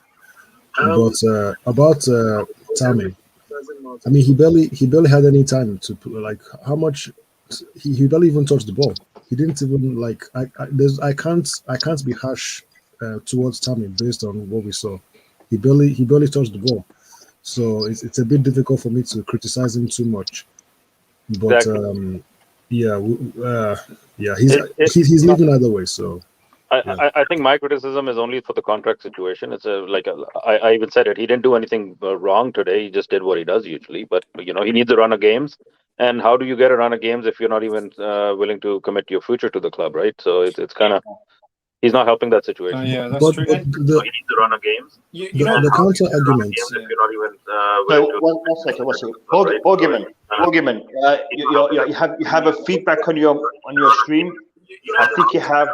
But about Tammy, I mean, he barely had any time to like how much he barely even touched the ball. He didn't even like. I can't be harsh towards Tammy based on what we saw. He barely touched the ball, so it's a bit difficult for me to criticize him too much. But Exactly. He's leaving either way. So I think my criticism is only for the contract situation. I even said it. He didn't do anything wrong today. He just did what he does usually. But he needs a run of games. And how do you get a run of games if you're not even willing to commit your future to the club, right? So it's kind of he's not helping that situation. Yeah, that's but true. the, He needs to run a games. the counter argument. If you're not even willing to. One second. Bogeyman. You have a feedback on your stream. I think you have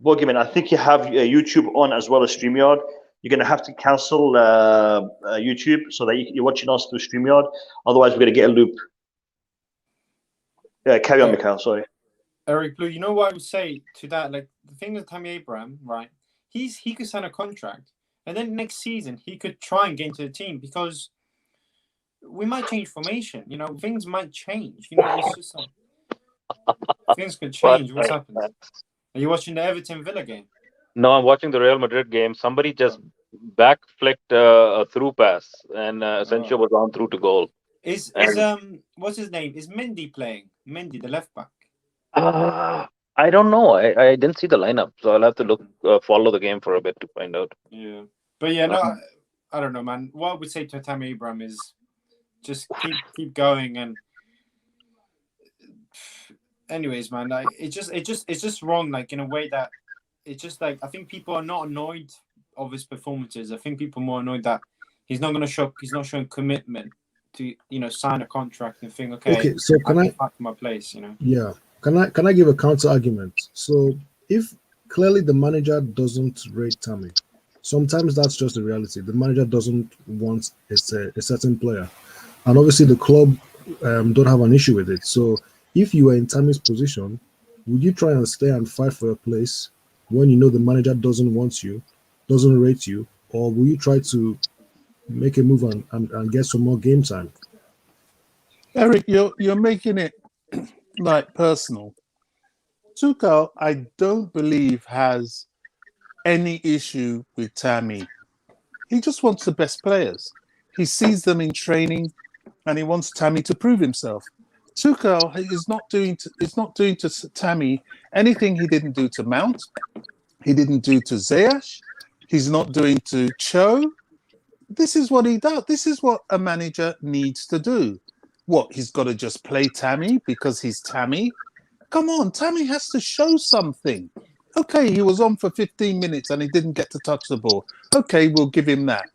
Bogeyman. I think you have YouTube on as well as StreamYard. You're gonna have to cancel YouTube so that you're watching us through StreamYard. Otherwise, we're gonna get a loop. Yeah, carry on, Mikhail. Sorry. Eric Blue, you know what I would say to that? Like the thing with Tammy Abraham, right? He could sign a contract, and then next season he could try and get into the team because we might change formation. Things might change. It's just like things could change. What's happened? Are you watching the Everton Villa game? No, I'm watching the Real Madrid game. Somebody just back flicked a through pass, and Asensio was on through to goal. Is what's his name? Is Mendy playing? Mendy, the left back. I don't know. I didn't see the lineup, so I'll have to follow the game for a bit to find out. Yeah, but yeah, no, I don't know, man. What I would say to Tammy Abraham is just keep going. And anyways, man, it's just wrong. Like in a way that it's just like I think people are not annoyed of his performances. I think people are more annoyed that he's not showing commitment to sign a contract and think, okay, so can I back to my place, Yeah. Can I give a counter argument? So if clearly the manager doesn't rate Tammy, sometimes that's just the reality. The manager doesn't want a certain player, and obviously the club don't have an issue with it. So if you were in Tammy's position, would you try and stay and fight for a place when you know the manager doesn't want you, doesn't rate you, or will you try to make a move and get some more game time? Eric, you're making it like personal. Tuchel, I don't believe has any issue with Tammy. He just wants the best players. He sees them in training, and he wants Tammy to prove himself. Tuchel is not doing to Tammy anything he didn't do to Mount. He didn't do to Ziyech. He's not doing to Cho. This is what he does. This is what a manager needs to do. What, he's got to just play Tammy because he's Tammy? Come on, Tammy has to show something. Okay, he was on for 15 minutes and he didn't get to touch the ball. Okay, we'll give him that.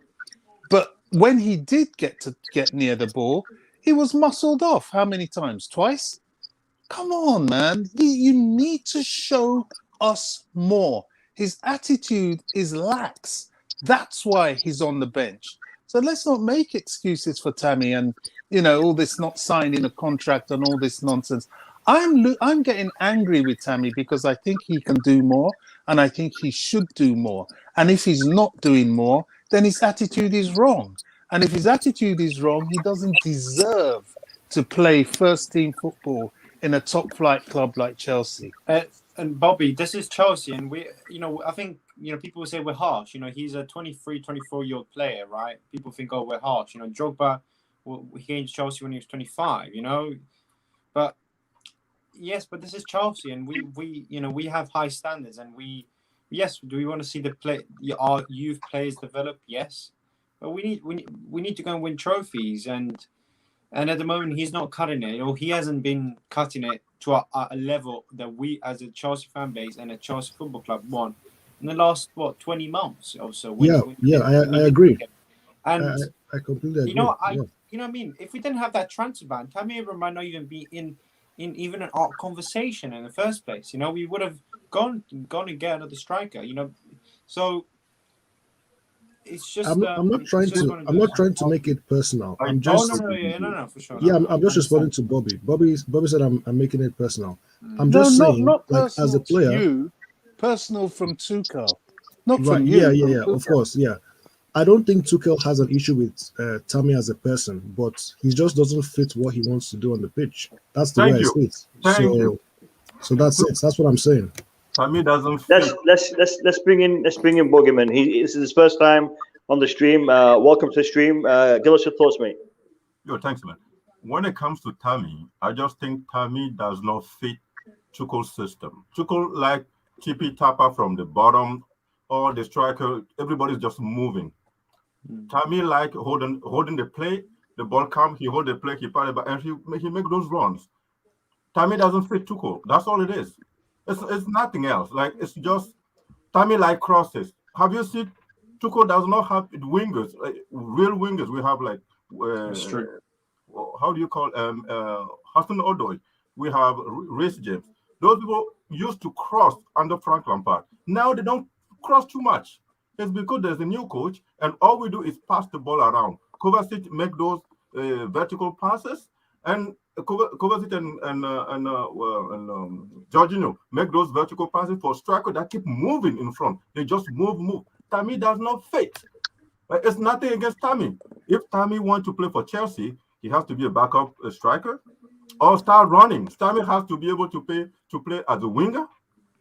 But when he did get near the ball, he was muscled off. How many times? Twice? Come on, man. You need to show us more. His attitude is lax. That's why he's on the bench. So let's not make excuses for Tammy and, all this not signing a contract and all this nonsense. I'm getting angry with Tammy because I think he can do more and I think he should do more. And if he's not doing more, then his attitude is wrong. And if his attitude is wrong, he doesn't deserve to play first-team football in a top-flight club like Chelsea. And Bobby, this is Chelsea, and I think people will say we're harsh. He's a 23, 24-year-old player, right? People think, oh, we're harsh. Drogba, he came to Chelsea when he was 25. But yes, but this is Chelsea, and we have high standards, and do we want to see our youth players develop? Yes, but we need to go and win trophies, and at the moment he's not cutting it, or he hasn't been cutting it to a level that we as a Chelsea fan base and a Chelsea Football Club want in the last 20 months or so. I agree. And I completely agree. what I mean? If we didn't have that transfer ban, Tammy Abraham might not even be in in even an art conversation in the first place. You know, we would have gone and get another striker. You know, so it's just. I'm not trying to make it personal. I'm just. No, for sure. Yeah, I'm just responding to Bobby. Bobby said I'm making it personal. I'm just saying, not like, as a player, you, personal from Tuchel, not from you. Yeah, of course, yeah. I don't think Tuchel has an issue with Tammy as a person, but he just doesn't fit what he wants to do on the pitch. That's the way I see it. So that's it. That's what I'm saying. Tammy doesn't fit. Let's bring in Bogeyman. This is his first time on the stream. Welcome to the stream. Give us your thoughts, mate. Yo, thanks, man. When it comes to Tammy, I just think Tammy does not fit Tuchel's system. Tuchel like Tippy Tapper from the bottom, or the striker. Everybody's just moving. Tammy like holding the play. The ball comes, he hold the play, he pass it back, and he make those runs. Tammy doesn't fit Tuchel. That's all it is. It's nothing else. Like, it's just Tammy like crosses. Have you seen Tuchel does not have wingers, like real wingers. We have like how do you call Hudson-Odoi? We have Reece James. Those people used to cross under Frank Lampard. Now they don't cross too much. It's because there's a new coach, and all we do is pass the ball around. Kovačić make those vertical passes, and Kovačić and Jorginho make those vertical passes for strikers that keep moving in front. They just move. Tammy does not fit. It's nothing against Tammy. If Tammy wants to play for Chelsea, he has to be a backup striker or start running. Tammy has to be able to play as a winger.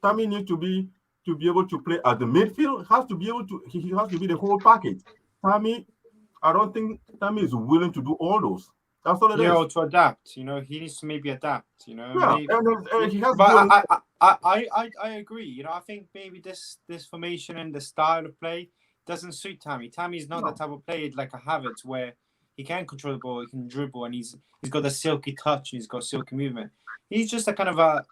Tammy needs to be able to play as the midfield. He has to be the whole package. Tammy, I don't think Tammy is willing to do all those. That's all it is. Yeah, or to adapt. You know, he needs to maybe adapt. You know, and he has. But I agree. You know, I think maybe this formation and the style of play doesn't suit Tammy. Tammy's not the type of player like a Havertz where he can control the ball, he can dribble, and he's got a silky touch and he's got silky movement. He's just a kind of a,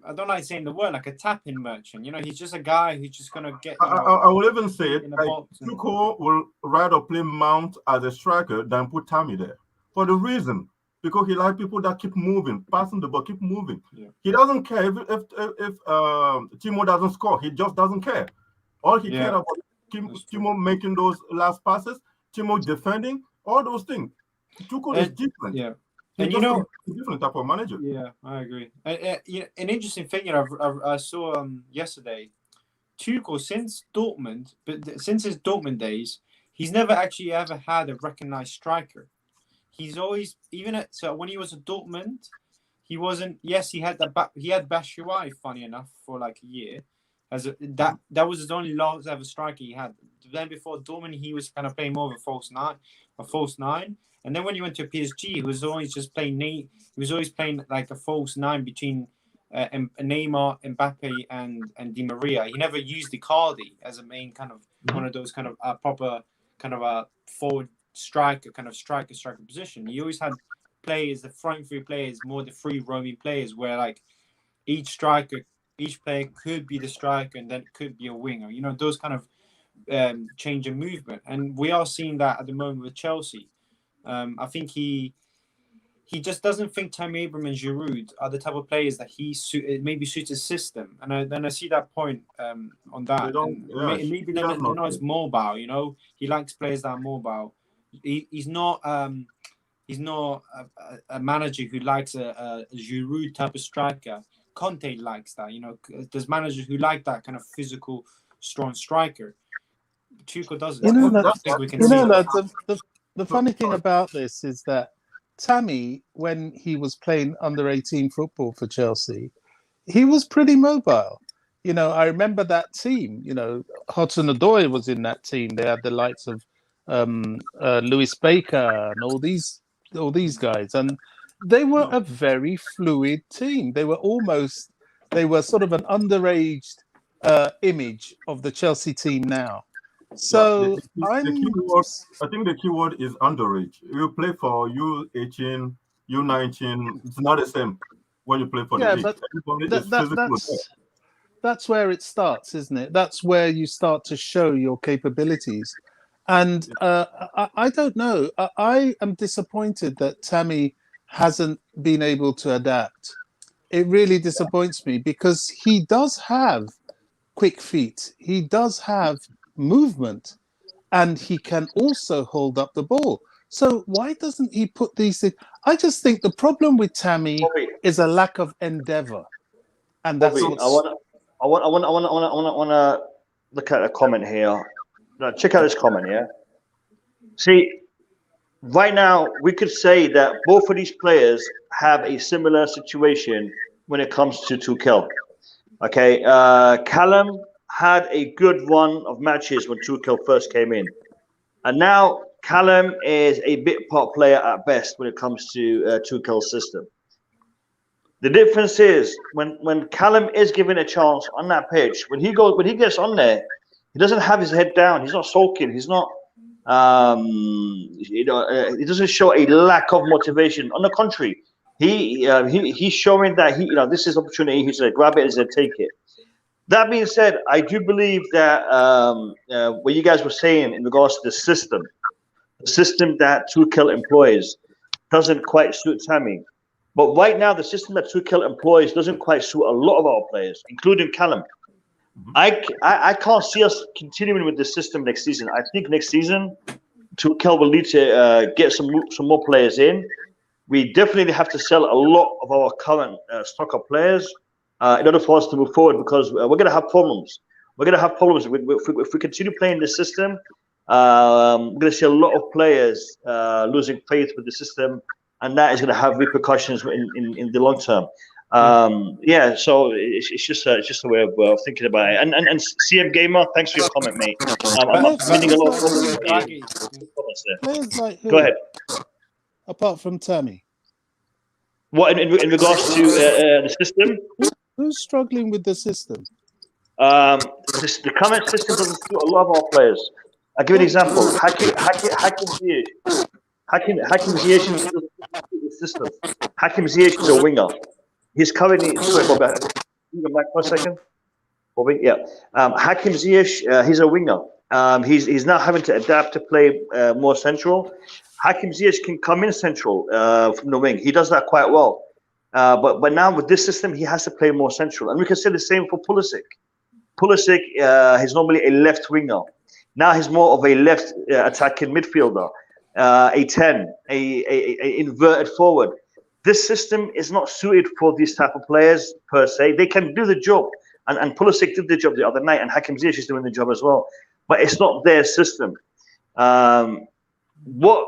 I don't like saying the word, like a tapping merchant. You know, he's just a guy who's just gonna get. I will even say it. Tuchel will rather play Mount as a striker than put Tammy there for the reason because he likes people that keep moving, passing the ball, keep moving. Yeah. He doesn't care if Timo doesn't score. He just doesn't care. All he cares about is Timo making those last passes, Timo defending, all those things. Tuchel is different. Yeah. And you know, a different type of manager. Yeah, I agree. An interesting thing, you know, I saw yesterday, Tuchel since his Dortmund days, he's never actually ever had a recognized striker. He's always so when he was at Dortmund, he wasn't. Yes, he had Batshuayi, funny enough, for like a year. That was his only last ever striker he had. Then before Dortmund, he was kind of playing more of a false nine. And then when he went to PSG, he was always just playing. He was always playing like a false nine between Neymar, Mbappe, and Di Maria. He never used Icardi as a main kind of one of those kind of proper kind of a forward striker position. He always had players, the front three players, more the free roaming players, where like each player could be the striker and then could be a winger. You know, those kind of change in movement, and we are seeing that at the moment with Chelsea. I think he just doesn't think Tammy Abraham and Giroud are the type of players that maybe suits his system. And then I see that point on that. Maybe they're not as mobile. You know, he likes players that are mobile. He's not a manager who likes a Giroud type of striker. Conte likes that. You know, there's managers who like that kind of physical, strong striker. Tuchel doesn't. The funny thing about this is that Tammy, when he was playing under-18 football for Chelsea, he was pretty mobile. You know, I remember that team. You know, Hudson-Odoi was in that team. They had the likes of Lewis Baker and all these guys, and they were a very fluid team. They were sort of an underaged image of the Chelsea team now. So I think the key word is underage. You play for U18, U19. It's not the same when you play for the league. But that's where it starts, isn't it? That's where you start to show your capabilities. And I don't know. I am disappointed that Tammy hasn't been able to adapt. It really disappoints me because he does have quick feet. He does have movement, and he can also hold up the ball. So why doesn't he put these things? I just think the problem with Tammy is a lack of endeavor, and that's I want to look at a comment here. Now, check out this comment here. See, right now we could say that both of these players have a similar situation when it comes to Tuchel. Okay, Callum had a good run of matches when Tuchel first came in, and now Callum is a bit part player at best when it comes to Tuchel's system. The difference is when Callum is given a chance on that pitch, when he gets on there, he doesn't have his head down. He's not sulking. He's not, he doesn't show a lack of motivation. On the contrary, he's showing that this is opportunity. He's going to grab it. He's going to take it. That being said, I do believe that what you guys were saying in regards to the system that Tuchel employs doesn't quite suit Tammy. But right now, the system that Tuchel employs doesn't quite suit a lot of our players, including Callum. I can't see us continuing with this system next season. I think next season, Tuchel will need to get some more players in. We definitely have to sell a lot of our current stock of players in order for us to move forward, because we're going to have problems. We're going to have problems if we continue playing this system. We're going to see a lot of players losing faith with the system, and that is going to have repercussions in the long term. So it's just a way of thinking about it. And CM Gamer, thanks for your comment, mate. I'm reading a lot of comments there. Like Go ahead. Apart from Tammy, what in regards to the system? Who's struggling with the system? The current system doesn't suit a lot of our players. I'll give you an example. Hakim Ziyech is the system. Hakim Ziyech is a winger. He's currently. Sorry, Bob. Can you go back for a second, Bobby? Yeah. Hakim Ziyech, he's a winger. He's now having to adapt to play more central. Hakim Ziyech can come in central from the wing. He does that quite well. But now with this system, he has to play more central, and we can say the same for Pulisic. Pulisic is normally a left winger. Now he's more of a left attacking midfielder, a 10, a inverted forward. This system is not suited for these type of players per se. They can do the job, and Pulisic did the job the other night, and Hakim Ziyech is doing the job as well. But it's not their system. What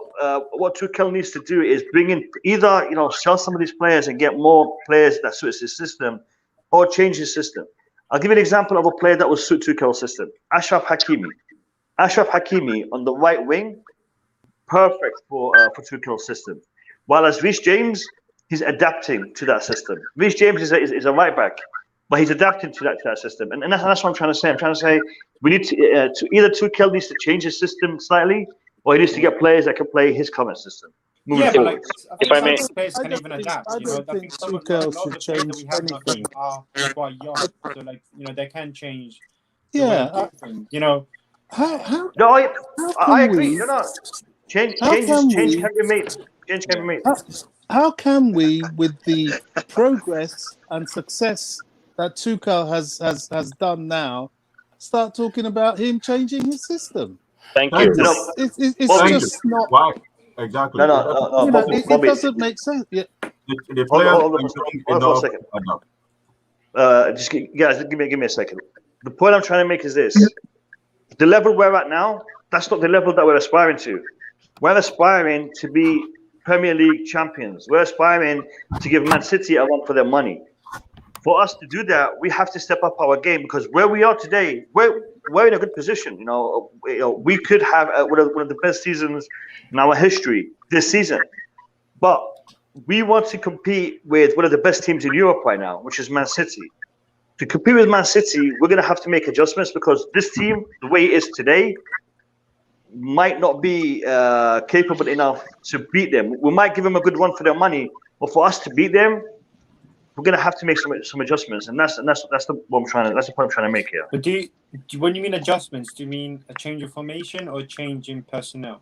Tuchel needs to do is bring in either sell some of these players and get more players that suits his system, or change his system. I'll give you an example of a player that will suit Tuchel's system. Achraf Hakimi on the right wing, perfect for Tuchel's system. While as Reece James, he's adapting to that system. Reece James is a right back, but he's adapting to that system. And that's what I'm trying to say. I'm trying to say we need to either Tuchel needs to change his system slightly, or he needs to get players that can play his current system. Yeah, but if I may, players can even adapt. I don't think Tuchel should change anything. Are quite young, so they can change. Yeah, I agree. Change can be made. Change can be made. How can we, with the progress and success that Tuchel has done now, start talking about him changing his system? Thank you. It's just not. Wow. Exactly. No. It doesn't make sense. Yeah. The players hold on a second. Guys, give me a second. The point I'm trying to make is this: the level we're at now, that's not the level that we're aspiring to. We're aspiring to be Premier League champions. We're aspiring to give Man City a run for their money. For us to do that, we have to step up our game, because where we are today, we're in a good position. We could have one of the best seasons in our history this season, but we want to compete with one of the best teams in Europe right now, which is Man City. To compete with Man City, we're going to have to make adjustments, because this team, the way it is today, might not be capable enough to beat them. We might give them a good run for their money, but for us to beat them, we're going to have to make some adjustments, and that's the point I'm trying to make here. But when you mean adjustments, do you mean a change of formation or a change in personnel?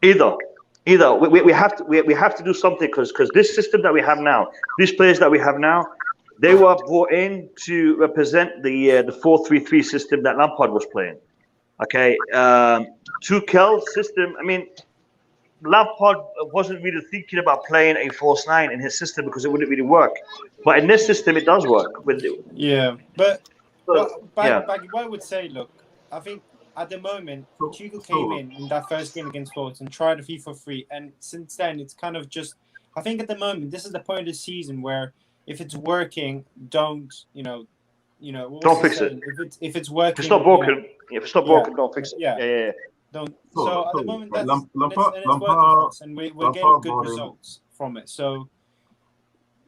Either. Either we have to do something because this system that we have now, these players that we have now, they were brought in to represent the 4-3-3 system that Lampard was playing. Okay, Tuchel's system. I mean, Lampard wasn't really thinking about playing a false nine in his system because it wouldn't really work. But in this system, it does work. What I would say, look, I think at the moment, Tuchel came in that first game against Forest and tried a FIFA 3, and since then, it's kind of just. I think at the moment, this is the point of the season where if it's working, don't don't fix it. If it's working, if it's not broken. If it's not broken, don't fix it. Yeah. Don't. So at the moment, it's working for us, and we're getting good results from it. So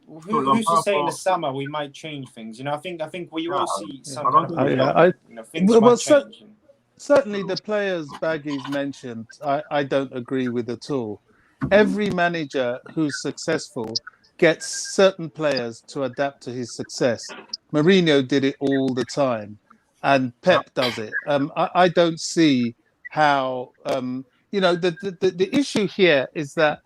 who's to say in the summer we might change things? I think we will see some kind of things might change. Certainly, the players Baggy's mentioned, I don't agree with at all. Every manager who's successful gets certain players to adapt to his success. Mourinho did it all the time, and Pep does it. I don't see how the issue here is that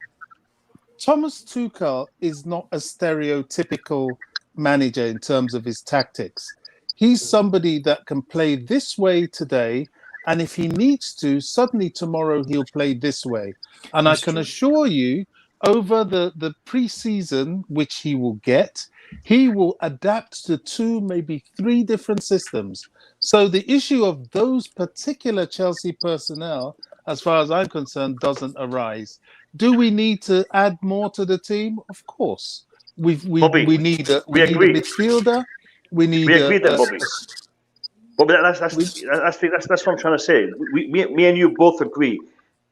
Thomas Tuchel is not a stereotypical manager in terms of his tactics. He's somebody that can play this way today, and if he needs to, suddenly tomorrow he'll play this way. And I can assure you, over the pre-season, which he will get, he will adapt to 2, maybe 3 different systems. So the issue of those particular Chelsea personnel, as far as I'm concerned, doesn't arise. Do we need to add more to the team? Of course. We need a midfielder. We agree that, Bobby. Bobby, that's what I'm trying to say. Me and you both agree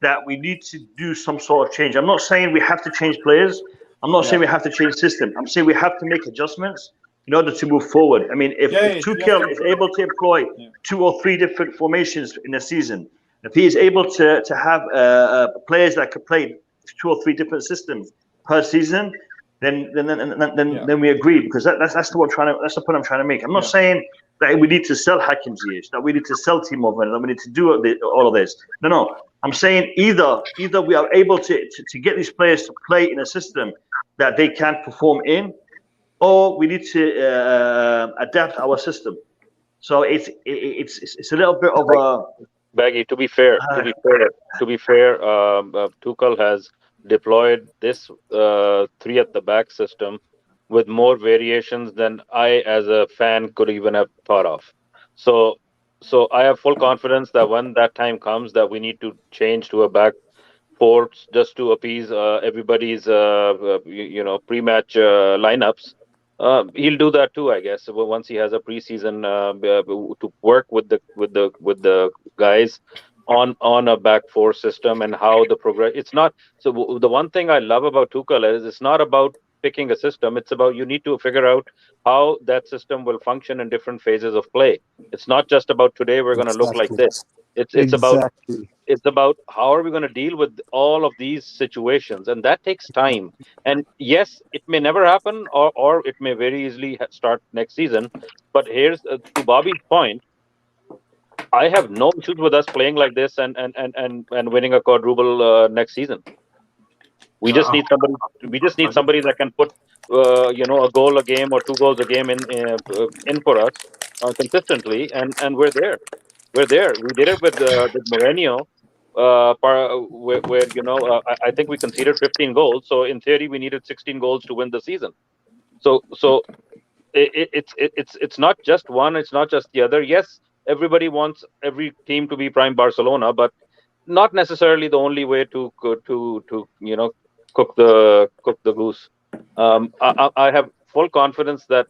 that we need to do some sort of change. I'm not saying we have to change players. I'm not saying we have to change system. I'm saying we have to make adjustments in order to move forward. I mean, if Tuchel is able to employ 2 or 3 different formations in a season, if he is able to have players that could play 2 or 3 different systems per season, then we agree, because that's the point I'm trying to make. I'm not saying that we need to sell Hakim Ziyech, that we need to sell Timo Werner, that we need to do all of this. No. I'm saying either we are able to get these players to play in a system that they can perform in, or we need to adapt our system. So it's a little bit of a Baggy. To be fair, Tuchel has deployed this 3 at the back system with more variations than I, as a fan, could even have thought of. So I have full confidence that when that time comes, that we need to change to a back 4 just to appease everybody's pre-match lineups. He'll do that too, I guess. Once he has a preseason to work with the guys on a back 4 system and how the progress. It's not. So the one thing I love about Tuchel is it's not about picking a system. It's about you need to figure out how that system will function in different phases of play. It's not just about today we're going to look like this. It's about how are we going to deal with all of these situations, and that takes time. And yes, it may never happen, or it may very easily start next season. But here's to Bobby's point. I have no issues with us playing like this and winning a quadruple next season. We just need somebody. We just need somebody that can put, a goal a game or 2 goals a game in for us consistently, and we're there. We're there. We did it with Mourinho, where I think we conceded 15 goals. So in theory, we needed 16 goals to win the season. So it's not just one. It's not just the other. Yes, everybody wants every team to be prime Barcelona, but not necessarily the only way to cook the goose. I have full confidence that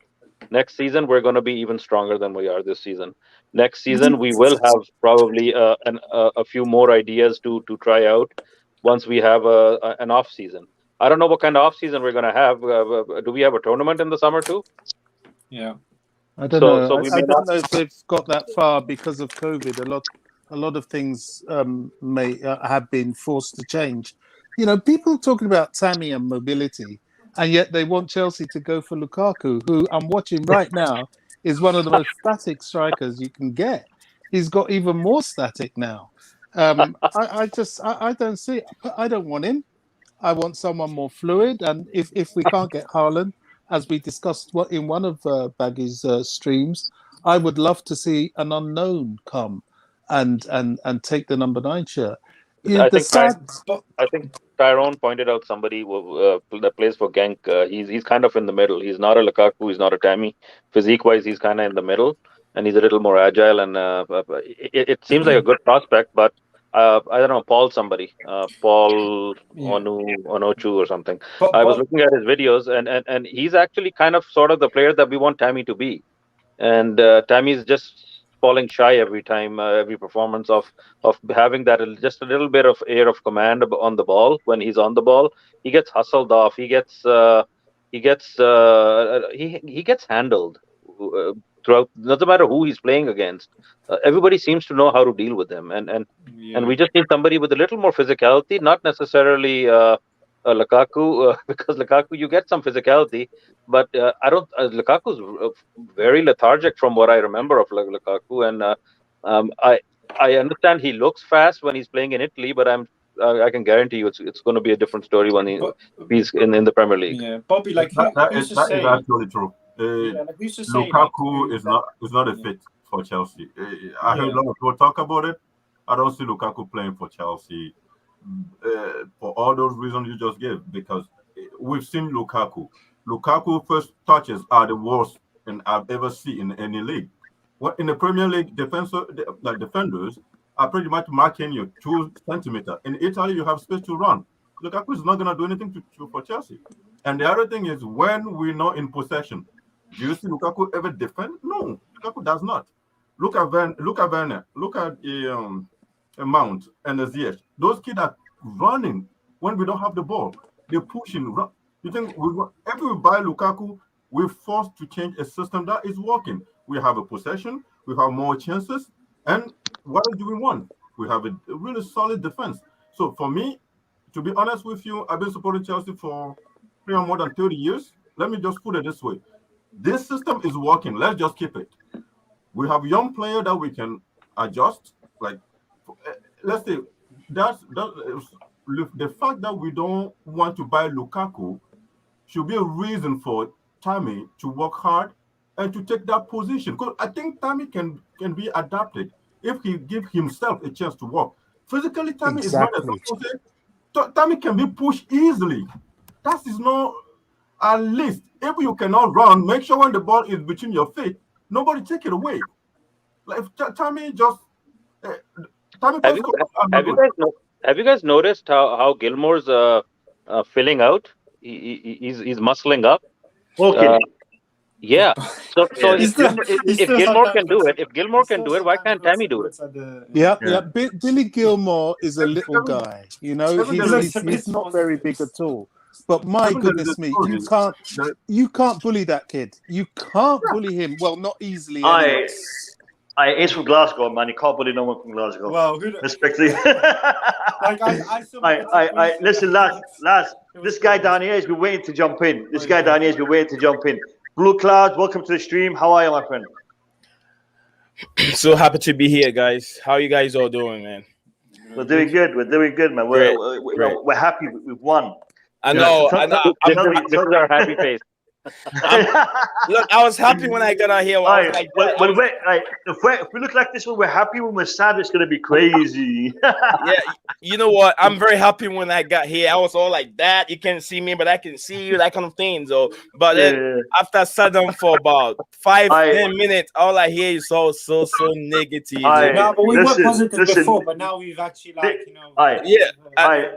next season we're going to be even stronger than we are this season. Next season we will have probably a few more ideas to try out once we have an off season. I don't know what kind of off season we're going to have. Do we have a tournament in the summer too? Yeah, I don't know. So I don't know if they've got that far because of COVID. A lot of things may have been forced to change. People talking about Tammy and mobility, and yet they want Chelsea to go for Lukaku, who I'm watching right now is one of the most static strikers you can get. He's got even more static now. I don't see it. I don't want him. I want someone more fluid. And if we can't get Haaland, as we discussed in one of Baggy's streams, I would love to see an unknown come and take the number 9 shirt. I think Tyrone pointed out somebody that plays for Genk. He's kind of in the middle. He's not a Lukaku. He's not a Tammy. Physique-wise, he's kind of in the middle, and he's a little more agile. And it seems like a good prospect, but I don't know, Paul Onochu or something. I was looking at his videos, and he's actually kind of sort of the player that we want Tammy to be. And Tammy's just falling shy every time, every performance of having that just a little bit of air of command on the ball. When he's on the ball, he gets hustled off. He gets handled throughout. Doesn't matter who he's playing against. Everybody seems to know how to deal with him, and we just need somebody with a little more physicality, not necessarily Lukaku, because Lukaku, you get some physicality, but I don't. Lukaku's very lethargic from what I remember of Lukaku, and I understand he looks fast when he's playing in Italy, but I can guarantee you it's going to be a different story when he's in the Premier League. Yeah, Bobby, like that is actually true. Lukaku is not a fit for Chelsea. I heard a lot of people talk about it. I don't see Lukaku playing for Chelsea for all those reasons you just gave, because we've seen Lukaku. Lukaku first touches are the worst I've ever seen in any league. In the Premier League, defenders are pretty much marking you 2 centimeters. In Italy, you have space to run. Lukaku is not going to do anything for Chelsea. And the other thing is, when we're not in possession, do you see Lukaku ever defend? No, Lukaku does not. Look at Werner. Look at Mount and the Ziyech. Those kids are running when we don't have the ball. They're pushing. You think every we buy Lukaku, we're forced to change a system that is working. We have a possession. We have more chances. And what do we want? We have a really solid defense. So for me, to be honest with you, I've been supporting Chelsea for more than 30 years. Let me just put it this way. This system is working. Let's just keep it. We have young players that we can adjust. Like, let's say, the fact that we don't want to buy Lukaku should be a reason for Tammy to work hard and to take that position. Because I think Tammy can be adapted if he gives himself a chance to work. Physically, Tammy is not a Tammy can be pushed easily. That is not, at least, if you cannot run, make sure when the ball is between your feet, nobody take it away. Like Tammy just... Have you guys noticed how Gilmore's filling out? He's muscling up. Okay. Yeah. So if Gilmore can do it, why can't Tammy do it? Yeah. Billy Gilmore is a little guy. You know, he's not very big at all. But my goodness me, you can't bully that kid. You can't bully him. Well, not easily. Anyway. He's from Glasgow, man. You can't bully no one from Glasgow. Well, respectfully. Listen, lads. This guy down here has been waiting to jump in. Blue Clouds, welcome to the stream. How are you, my friend? So happy to be here, guys. How you guys all doing, man? We're doing good, man. We're happy. We've won. I know. This is our happy face. Look, I was happy when I got out here. If we look like this when we're happy, when we're sad, it's gonna be crazy. Yeah, you know what? I'm very happy when I got here. I was all like that. You can't see me, but I can see you, that kind of thing. So, but then after I sat down for about 5-10 minutes, all I hear is so negative. No, but we were positive before, but now we've actually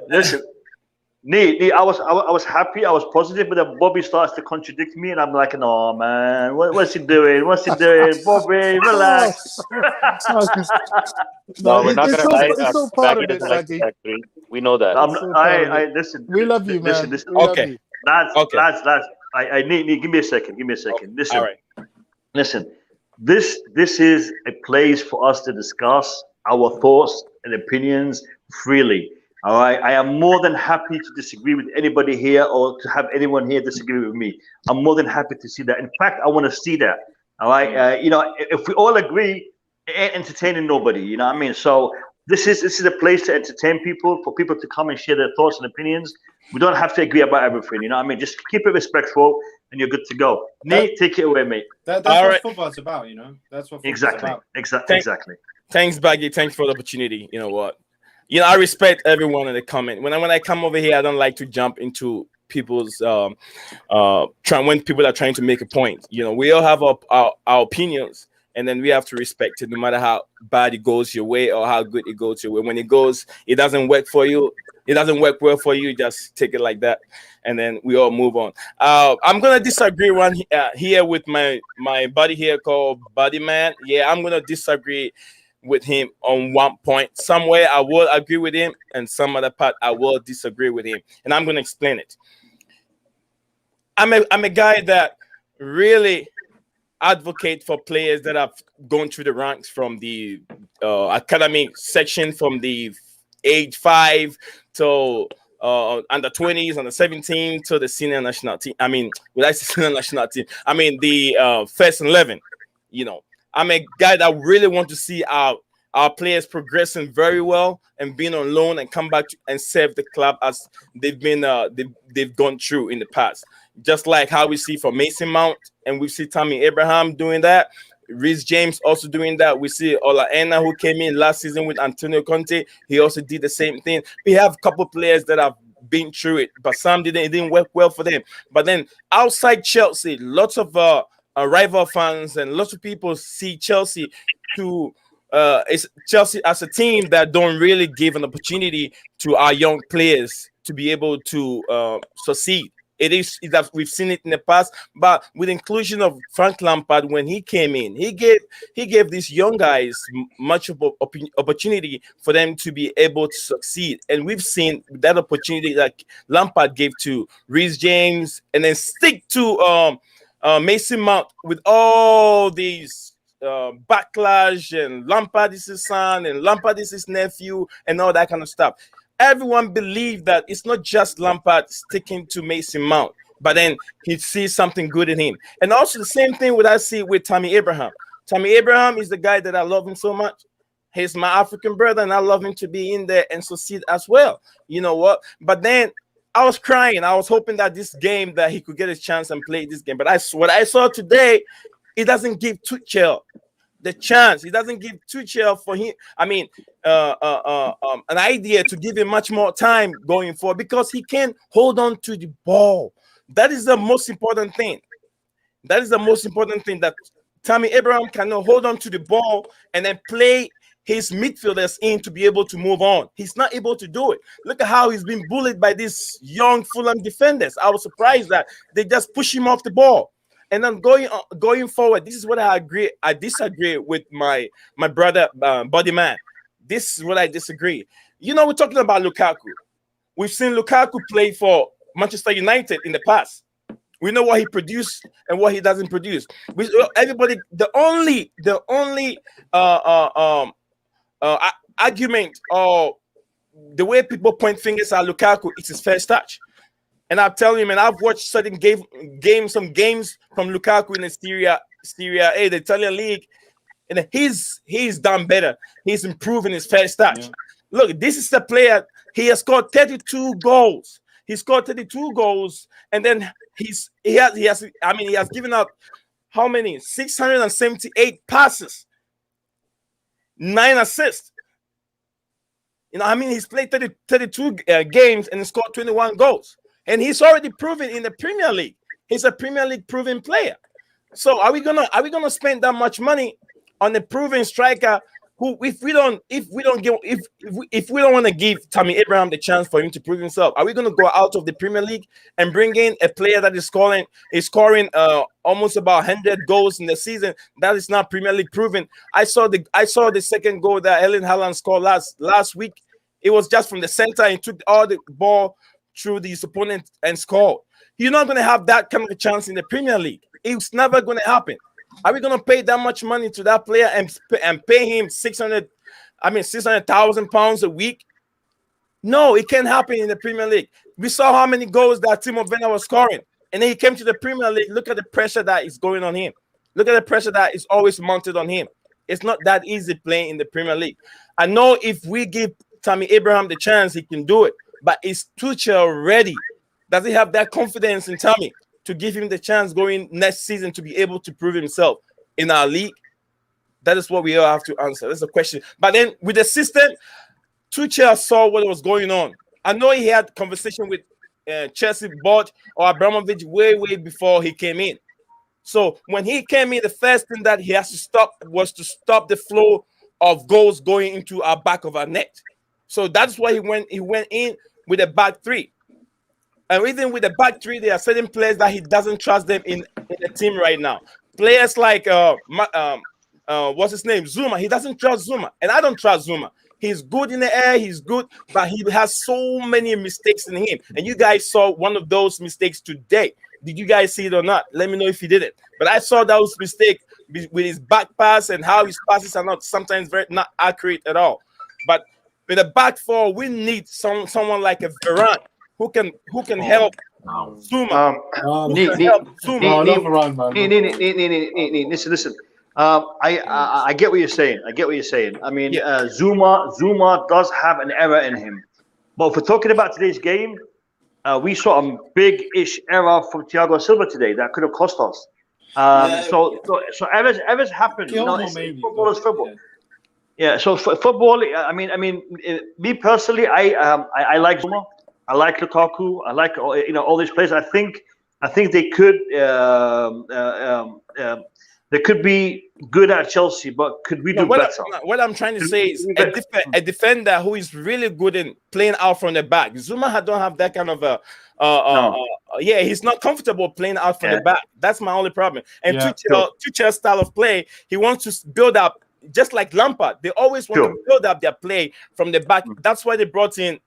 listen. Nee, I was happy, I was positive, but then Bobby starts to contradict me, and I'm like, no, man, what's he doing? Bobby, relax. No, we're not going to lie. Baggy doesn't like the factory. We know that. Listen. We love you, man. Listen. Okay. Lads. I need. Give me a second. Listen. All right. Listen. This is a place for us to discuss our thoughts and opinions freely. All right, I am more than happy to disagree with anybody here or to have anyone here disagree with me. I'm more than happy to see that. In fact, I want to see that. All right, if we all agree, it ain't entertaining nobody. You know what I mean? So this is a place to entertain people, for people to come and share their thoughts and opinions. We don't have to agree about everything, you know what I mean? Just keep it respectful, and you're good to go. Nate, take it away, mate. That's what football's about, you know. That's what football's about. Exactly. Thanks, Baggy. Thanks for the opportunity. You know what? You know, I respect everyone in the comment. When I come over here, I don't like to jump into people's when people are trying to make a point. You know, we all have our opinions, and then we have to respect it, no matter how bad it goes your way or how good it goes your way. When it doesn't work for you, it doesn't work well for you, just take it like that, and then we all move on. I'm gonna disagree here with my buddy here called Buddy Man. Yeah, I'm gonna disagree with him on one point. Somewhere I will agree with him, and some other part I will disagree with him, and I'm gonna explain it. I'm a guy that really advocate for players that have gone through the ranks from the academy section, from the age 5 to under 20s, under 17 to the senior national team. I mean, when I say senior national team, I mean the first 11. You know, I'm a guy that really want to see our players progressing very well and being on loan and come back and serve the club as they've been they've gone through in the past. Just like how we see for Mason Mount, and we see Tammy Abraham doing that. Reece James also doing that. We see Olaena, who came in last season with Antonio Conte. He also did the same thing. We have a couple players that have been through it, but some didn't. It didn't work well for them. But then outside Chelsea, lots of rival fans and lots of people see Chelsea Chelsea as a team that don't really give an opportunity to our young players to be able to succeed. It is that we've seen it in the past, but with inclusion of Frank Lampard, when he came in, he gave these young guys much of opportunity for them to be able to succeed, and we've seen that opportunity that Lampard gave to Reece James, and then stick to Mason Mount with all these backlash, and Lampard is his son, and Lampard is his nephew, and all that kind of stuff. Everyone believed that it's not just Lampard sticking to Mason Mount, but then he sees something good in him. And also the same thing I see with Tammy Abraham. Tammy Abraham is the guy that I love him so much. He's my African brother, and I love him to be in there and succeed as well. You know what? But then I was crying. I was hoping that this game, that he could get a chance and play this game. But what I saw today, it doesn't give Tuchel the chance. It doesn't give Tuchel for him. I mean, an idea to give him much more time going forward, because he can hold on to the ball. That is the most important thing. That is the most important thing, that Tammy Abraham cannot hold on to the ball and then play his midfielders in to be able to move on. He's not able to do it. Look at how he's been bullied by these young Fulham defenders. I was surprised that they just push him off the ball. And then going forward, this is what I disagree with my brother, Buddy Man. This is what I disagree. You know, we're talking about Lukaku. We've seen Lukaku play for Manchester United in the past. We know what he produced and what he doesn't produce. The only argument, or the way people point fingers at Lukaku, is his first touch. And I'm telling you, man, I've watched some games from Lukaku in the Serie A, the Italian league, and he's done better. He's improving his first touch. Yeah. Look, this is the player. He has scored 32 goals. He scored 32 goals, and then he has given out how many? 678 passes, 9 assists. You know, I mean, he's played 32 games and scored 21 goals. And he's already proven in the Premier League. He's a Premier League proven player. So are we gonna spend that much money on a proven striker who, if we don't want to give Tammy Abraham the chance for him to prove himself, are we gonna go out of the Premier League and bring in a player that is scoring almost about 100 goals in the season? That is not Premier League proven. I saw the second goal that Erling Haaland scored last week. It was just from the center and took all the ball through his opponent and scored. You're not going to have that kind of a chance in the Premier League. It's never going to happen. Are we going to pay that much money to that player and pay him 600,000 pounds a week? No, it can't happen in the Premier League. We saw how many goals that Timo Werner was scoring, and then he came to the Premier League. Look at the pressure that is going on him. Look at the pressure that is always mounted on him. It's not that easy playing in the Premier League. I know if we give Tammy Abraham the chance, he can do it. But is Tuchel ready? Does he have that confidence in Tammy to give him the chance going next season to be able to prove himself in our league? That is what we all have to answer. That's the question. But then with the system, Tuchel saw what was going on. I know he had conversation with Chelsea board or Abramovic way before he came in. So when he came in, the first thing that he has to stop was to stop the flow of goals going into our back of our net. So that's why he went in with a back three. And even with the back three, there are certain players that he doesn't trust them in the team right now. Players like what's his name? Zuma. He doesn't trust Zuma. And I don't trust Zuma. He's good in the air, he's good, but he has so many mistakes in him. And you guys saw one of those mistakes today. Did you guys see it or not? Let me know if you didn't. But I saw those mistakes with his back pass and how his passes are not sometimes not accurate at all. But with the back four, we need someone like a Varane who can help Zuma. Listen. I get what you're saying. I mean, Zuma does have an error in him. But if we're talking about today's game, we saw a big-ish error from Thiago Silva today that could have cost us. So errors happen. Football is football. Yeah. So football. I mean, me personally, I like Zuma. I like Lukaku. I like all these players. I think they could. They could be good at Chelsea, but could we do better? What I'm trying to say is a defender who is really good in playing out from the back. Zuma don't have that kind of he's not comfortable playing out from the back. That's my only problem. And Tuchel's style of play, he wants to build up, just like Lampard. They always want to build up their play from the back. That's why they brought in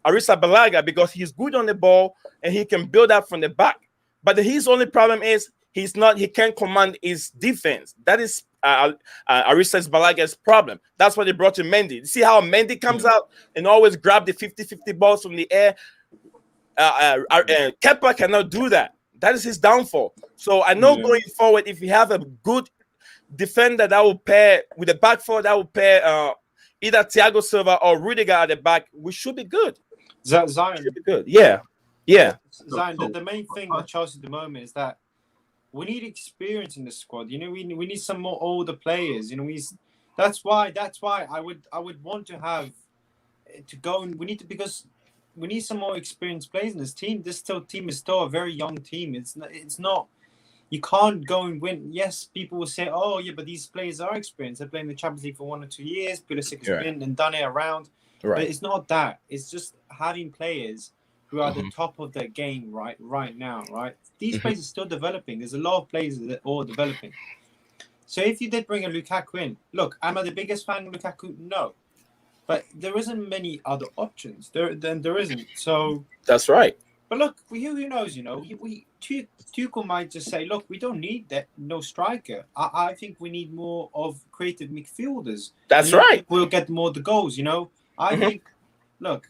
Arrizabalaga, because he's good on the ball and he can build up from the back. But his only problem is he can't command his defense. That is Arrizabalaга's problem. That's why they brought in Mendy. You see how Mendy comes out and always grab the 50-50 balls from the air? Kepa cannot do that. That is his downfall. So I know going forward, if we have a good defender that will pair with the back four, that will pair either Thiago Silva or Rudiger at the back, we should be good. Zion should be good. Yeah. Zion, the main thing with Chelsea at the moment is that we need experience in the squad. We need some more older players. That's why I would want to have to go, and because we need some more experienced players in this team. This team is still a very young team. It's not. You can't go and win. Yes, people will say, "Oh, yeah, but these players are experienced. They're playing the Champions League for 1 or 2 years. Pulisic has been and done it around." Right. But it's not that. It's just having players who are at the top of their game right now, right? These players are still developing. There's a lot of players that are all developing. So if you did bring a Lukaku in, look, am I the biggest fan of Lukaku? No. But there isn't many other options. There isn't. So that's right. But look, who knows, Tuchel might just say, look, we don't need that, no striker. I think we need more of creative midfielders. That's right. We'll get more of the goals, I think, look,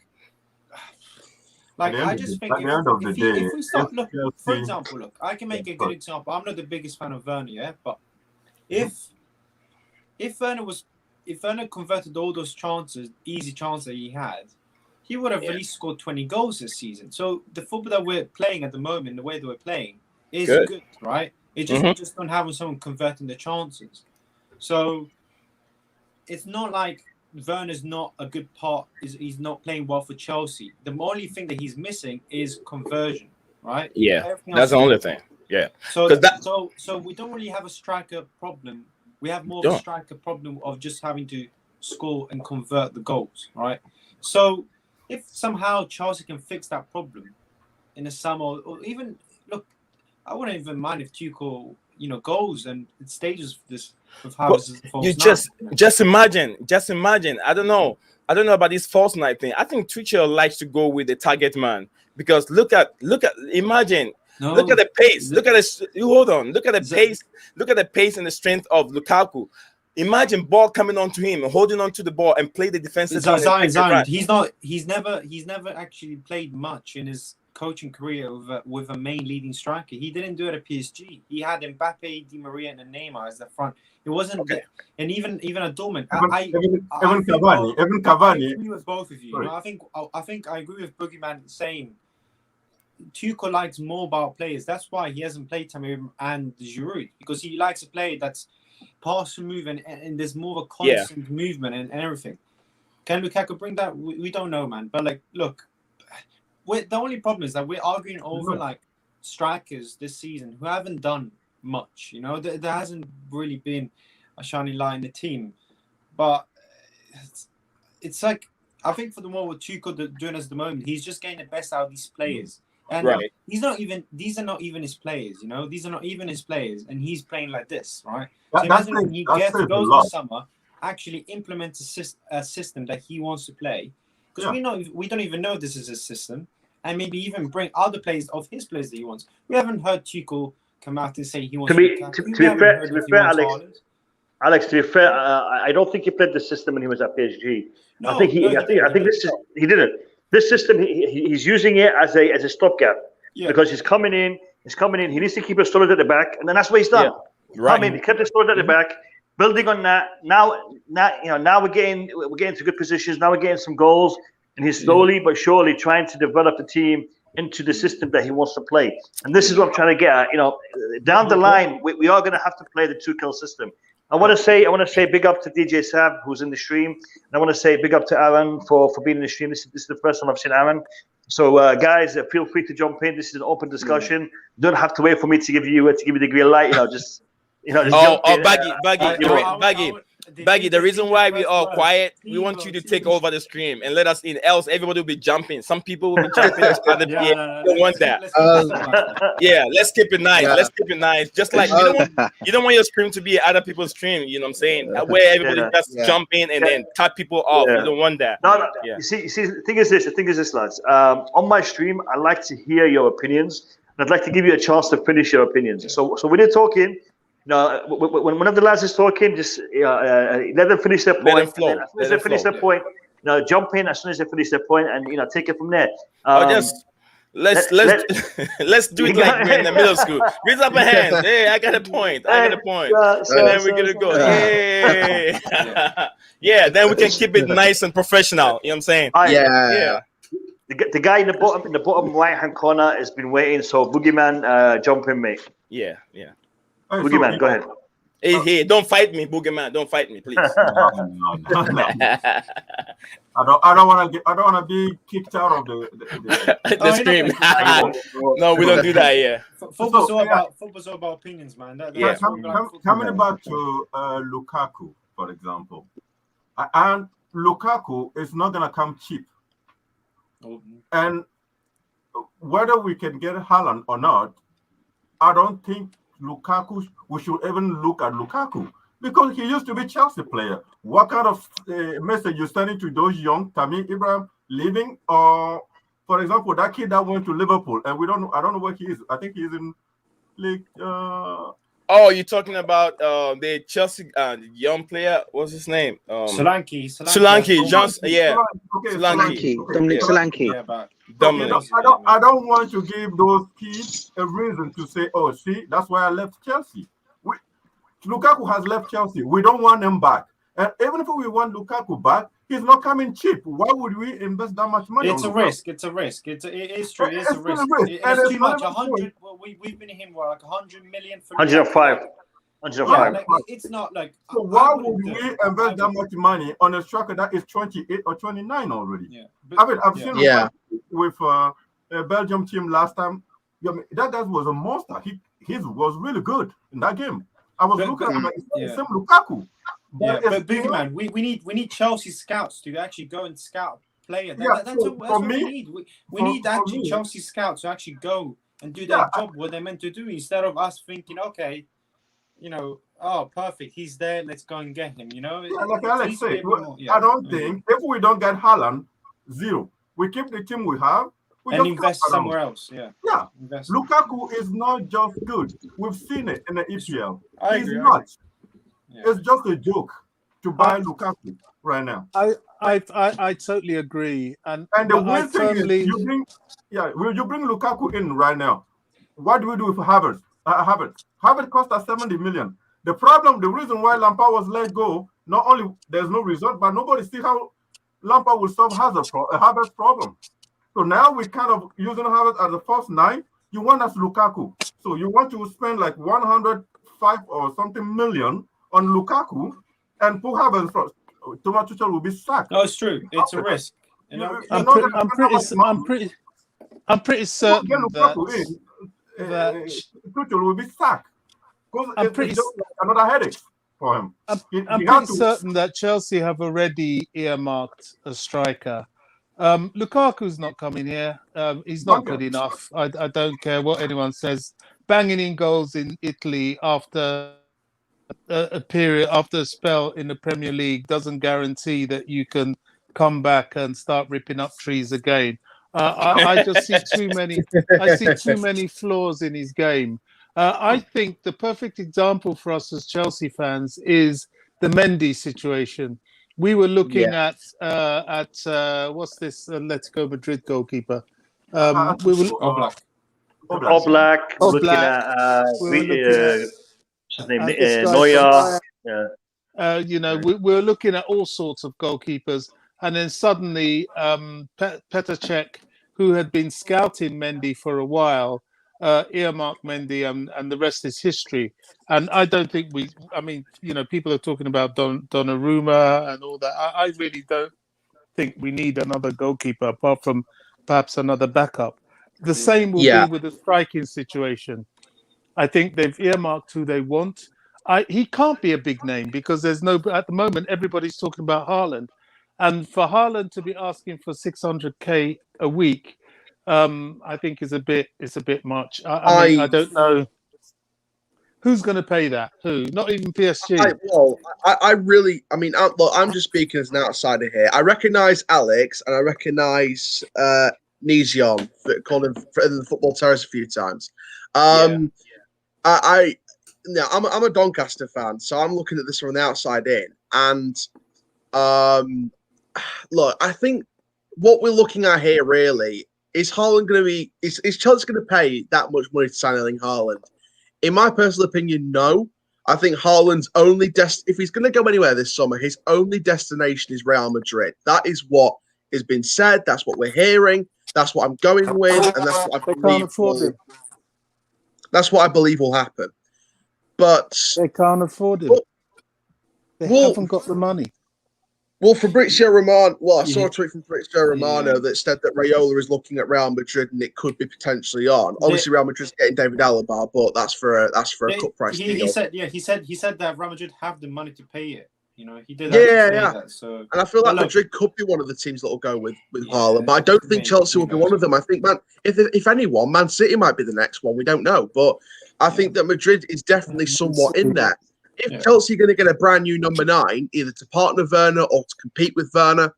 I just think if we start, look, for example, look, I can make a good example. I'm not the biggest fan of Werner, but if Werner converted all those easy chances that he had, he would have at least scored 20 goals this season. So the football that we're playing at the moment, the way that we're playing, is good, right? It just don't have someone converting the chances. So it's not like Werner's not a good part. He's not playing well for Chelsea. The only thing that he's missing is conversion, right? Yeah, that's the only thing. Yeah. So we don't really have a striker problem. We have more of a striker problem of just having to score and convert the goals, right? So if somehow Chelsea can fix that problem in the summer, or even look, I wouldn't even mind if Tuchel, goes and stages this with Havertz. You just imagine. I don't know about this false night thing. I think Tuchel likes to go with the target man, because look at imagine. No. Look at the pace. Look at this. Hold on. Look at the pace. Look at the pace and the strength of Lukaku. Imagine ball coming onto him, holding onto the ball, and play the defensive. Zion. He's never actually played much in his coaching career with a main leading striker. He didn't do it at PSG. He had Mbappe, Di Maria, and Neymar as the front. It wasn't, and even at Dortmund. Even Cavani. I agree with both of you. You know, I think I agree with Boogeyman saying Tuchel likes mobile players. That's why he hasn't played Tammy Abraham and Giroud, because he likes a player that's pass and move, and there's more of a constant movement and everything. Can Lukaku bring that? We don't know, man. But like, look, the only problem is that we're arguing over like strikers this season who haven't done much. You know, there hasn't really been a shining light in the team. But it's like, I think for the one with Tuchel doing at the moment, he's just getting the best out of these players. And these are not even his players, you know. These are not even his players, and he's playing like this, right? So imagine when he goes in the summer, actually implements a system that he wants to play, because we don't even know this is his system, and maybe even bring other players of his players that he wants. We haven't heard Tuchel come out and say he wants to be fair, Alex. To be fair, I don't think he played the system when he was at PSG. I think he didn't. This system, he's using it as a stopgap because he's coming in. He needs to keep his solid at the back, and then that's what he's done. Right. I mean, he kept his solid at the back, building on that. Now we're getting to good positions. Now we're getting some goals, and he's slowly but surely trying to develop the team into the system that he wants to play. And this is what I'm trying to get at. You know, down the line, we are going to have to play the Tuchel system. I want to say big up to DJ Sab, who's in the stream. And I want to say big up to Aaron for being in the stream. This is the first time I've seen Aaron. So guys, feel free to jump in. This is an open discussion. You don't have to wait for me to give you the green light. Baggy, the reason why we are quiet, we want you to take over the stream and let us in. Else, everybody will be jumping. Some people will be jumping. Don't want that. Let's keep it nice. Let's keep it nice. Just like you don't want your stream to be other people's stream. You know what I'm saying? Where everybody just jump in and then cut people off. You don't want that. No. You see, the thing is this, lads. On my stream, I like to hear your opinions, and I'd like to give you a chance to finish your opinions. So when you're talking. No, when one of the lads is talking, just let them finish their point. As soon as they finish their point, jump in as soon as they finish their point, and take it from there. Let's do it like we're in the middle school. Raise up a hand. Hey, I got a point. And then we're gonna go. Hey. Then we can keep it nice and professional. You know what I'm saying? The guy in the bottom right hand corner has been waiting. So Boogeyman, jump in, mate. Yeah. Boogeyman, go ahead. Hey, don't fight me, Boogeyman. Don't fight me, please. No. I don't want to be kicked out of the stream. No, we don't do that here. Football's all about opinions, man. Coming back to Lukaku, for example, and Lukaku is not going to come cheap. And whether we can get Haaland or not, I don't think we should even look at Lukaku, because he used to be Chelsea player. What kind of message you sending to those young Tammy Abraham leaving, or for example that kid that went to Liverpool and I don't know where he is. I think he's in League. You're talking about the Chelsea young player. What's his name? Solanke. Dominic Solanke. I don't want to give those kids a reason to say, "Oh, see, that's why I left Chelsea." Lukaku has left Chelsea. We don't want him back, and even if we want Lukaku back, he's not coming cheap. Why would we invest that much money? It's a risk. It is true. It's a risk. It's too much. 100. We've been him like 100 million for 105. 105. It's not like. So why would we invest that much money on a striker that is 28 or 29 already? Yeah. I've seen with a Belgium team last time. That guy was a monster. His was really good in that game. I was looking at him like it's some Lukaku. But big man, we need Chelsea scouts to actually go and scout player. That's what we need. We need actually Chelsea scouts to actually go and do that job what they're meant to do, instead of us thinking, okay, perfect, he's there, let's go and get him. Like Alex said, I don't think if we don't get Haaland, zero. We keep the team we have. We and invest somewhere else. Lukaku is not just good. We've seen it in the EPL. He's agree. not. It's just a joke to buy Lukaku right now. I totally agree. And the weird thing firmly... is, you bring Lukaku in right now. What do we do with Havertz? Havertz cost us 70 million. The reason why Lampard was let go, not only there's no result, but nobody see how Lampard will solve Havertz problem. So now we're kind of using Havertz as a false nine. You want us Lukaku. So you want to spend like 105 or something million on Lukaku and put Havertz first. Thomas Tuchel will be sacked. No, it's true. It's a risk. I'm pretty certain that Tuchel will be sacked. It's just another headache for him. I'm pretty certain that Chelsea have already earmarked a striker. Lukaku's not coming here. He's not good enough. I don't care what anyone says. Banging in goals in Italy after a spell in the Premier League doesn't guarantee that you can come back and start ripping up trees again. I just see too many flaws in his game. I think the perfect example for us as Chelsea fans is the Mendy situation. We were looking at what's this Atletico Madrid goalkeeper? We were Oblak. Looking at his name, Neuer. We're looking at all sorts of goalkeepers, and then suddenly Petr Cech, who had been scouting Mendy for a while, earmarked Mendy, and the rest is history. And I don't think people are talking about Donnarumma and all that. I really don't think we need another goalkeeper apart from perhaps another backup. The same will be with the striking situation. I think they've earmarked who they want. He can't be a big name because at the moment everybody's talking about Haaland, and for Haaland to be asking for 600k a week, I think is a bit much. I don't know who's going to pay that. Who? Not even PSG. I'm just speaking as an outsider here. I recognise Alex and I recognise Nizion, called him in the Football Terrace a few times. I'm a Doncaster fan, so I'm looking at this from the outside in. And look, I think what we're looking at here really is Haaland going to be? Is Chelsea going to pay that much money to sign Erling Haaland? In my personal opinion, no. I think Haaland's only if he's going to go anywhere this summer, his only destination is Real Madrid. That is what has been said. That's what we're hearing. That's what I'm going with, and that's what I believe. That's what I believe will happen. But they can't afford him. They haven't got the money. Well, Fabrizio Romano. Well, I saw a tweet from Fabrizio Romano that said that Raiola is looking at Real Madrid and it could be potentially on. Obviously, Real Madrid's getting David Alaba, but that's for a cut price deal. He said that Real Madrid have the money to pay it. He did. That, so. And I feel like Madrid could be one of the teams that will go with Haaland, but I don't think Chelsea will be one of them. I think, if anyone, Man City might be the next one. We don't know, but I think that Madrid is definitely somewhat in there. If Chelsea are going to get a brand new number 9, either to partner Werner or to compete with Werner,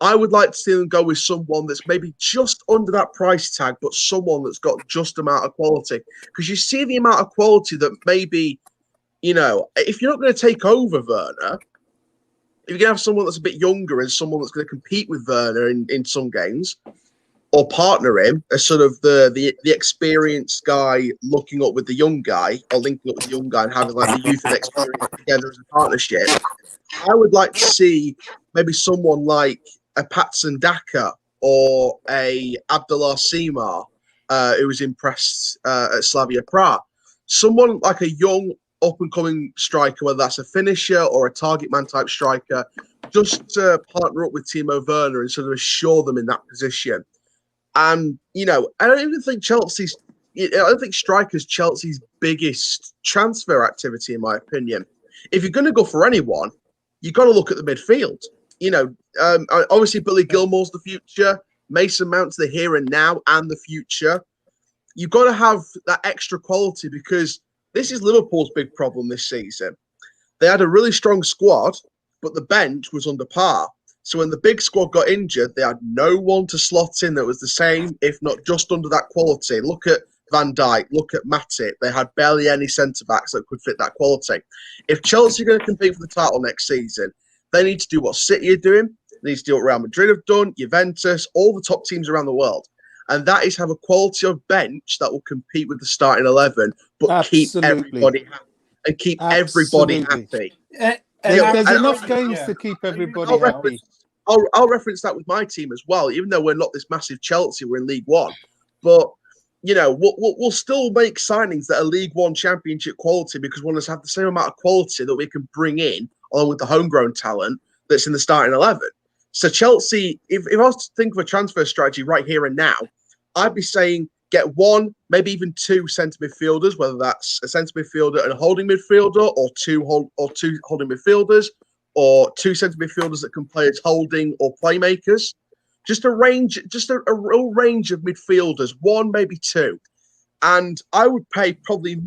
I would like to see them go with someone that's maybe just under that price tag, but someone that's got just amount of quality. Because you see the amount of quality that maybe, if you're not going to take over Werner, if you're going to have someone that's a bit younger and someone that's going to compete with Werner in some games, or partner him as sort of the experienced guy looking up with the young guy, or linking up with the young guy and having like the youth and experience together as a partnership. I would like to see maybe someone like a Patson Daka or a Abdullah Seymour, who was impressed at Slavia Prague. Someone like a young up-and-coming striker, whether that's a finisher or a target man type striker, just to partner up with Timo Werner and sort of assure them in that position. And, I don't even think I don't think striker's Chelsea's biggest transfer activity, in my opinion. If you're going to go for anyone, you've got to look at the midfield. Obviously Billy Gilmour's the future. Mason Mount's the here and now and the future. You've got to have that extra quality, because this is Liverpool's big problem this season. They had a really strong squad, but the bench was under par. So when the big squad got injured, they had no one to slot in that was the same, if not just under that quality. Look at Van Dijk, look at Matip. They had barely any centre-backs that could fit that quality. If Chelsea are going to compete for the title next season, they need to do what City are doing. needs to do what Real Madrid have done, Juventus, all the top teams around the world. And that is have a quality of bench that will compete with the starting 11, but keep everybody happy. And keep everybody happy. There's enough games to keep everybody happy. I'll reference that with my team as well, even though we're not this massive Chelsea, we're in League One. But, you know, we'll still make signings that are League One Championship quality because we want us to have the same amount of quality that we can bring in, along with the homegrown talent that's in the starting 11. So Chelsea, if I was to think of a transfer strategy right here and now, I'd be saying get one, maybe even two centre midfielders, whether that's a centre midfielder and a holding midfielder, or two holding midfielders, or two centre midfielders that can play as holding or playmakers. Just a real range of midfielders, one, maybe two. And I would pay probably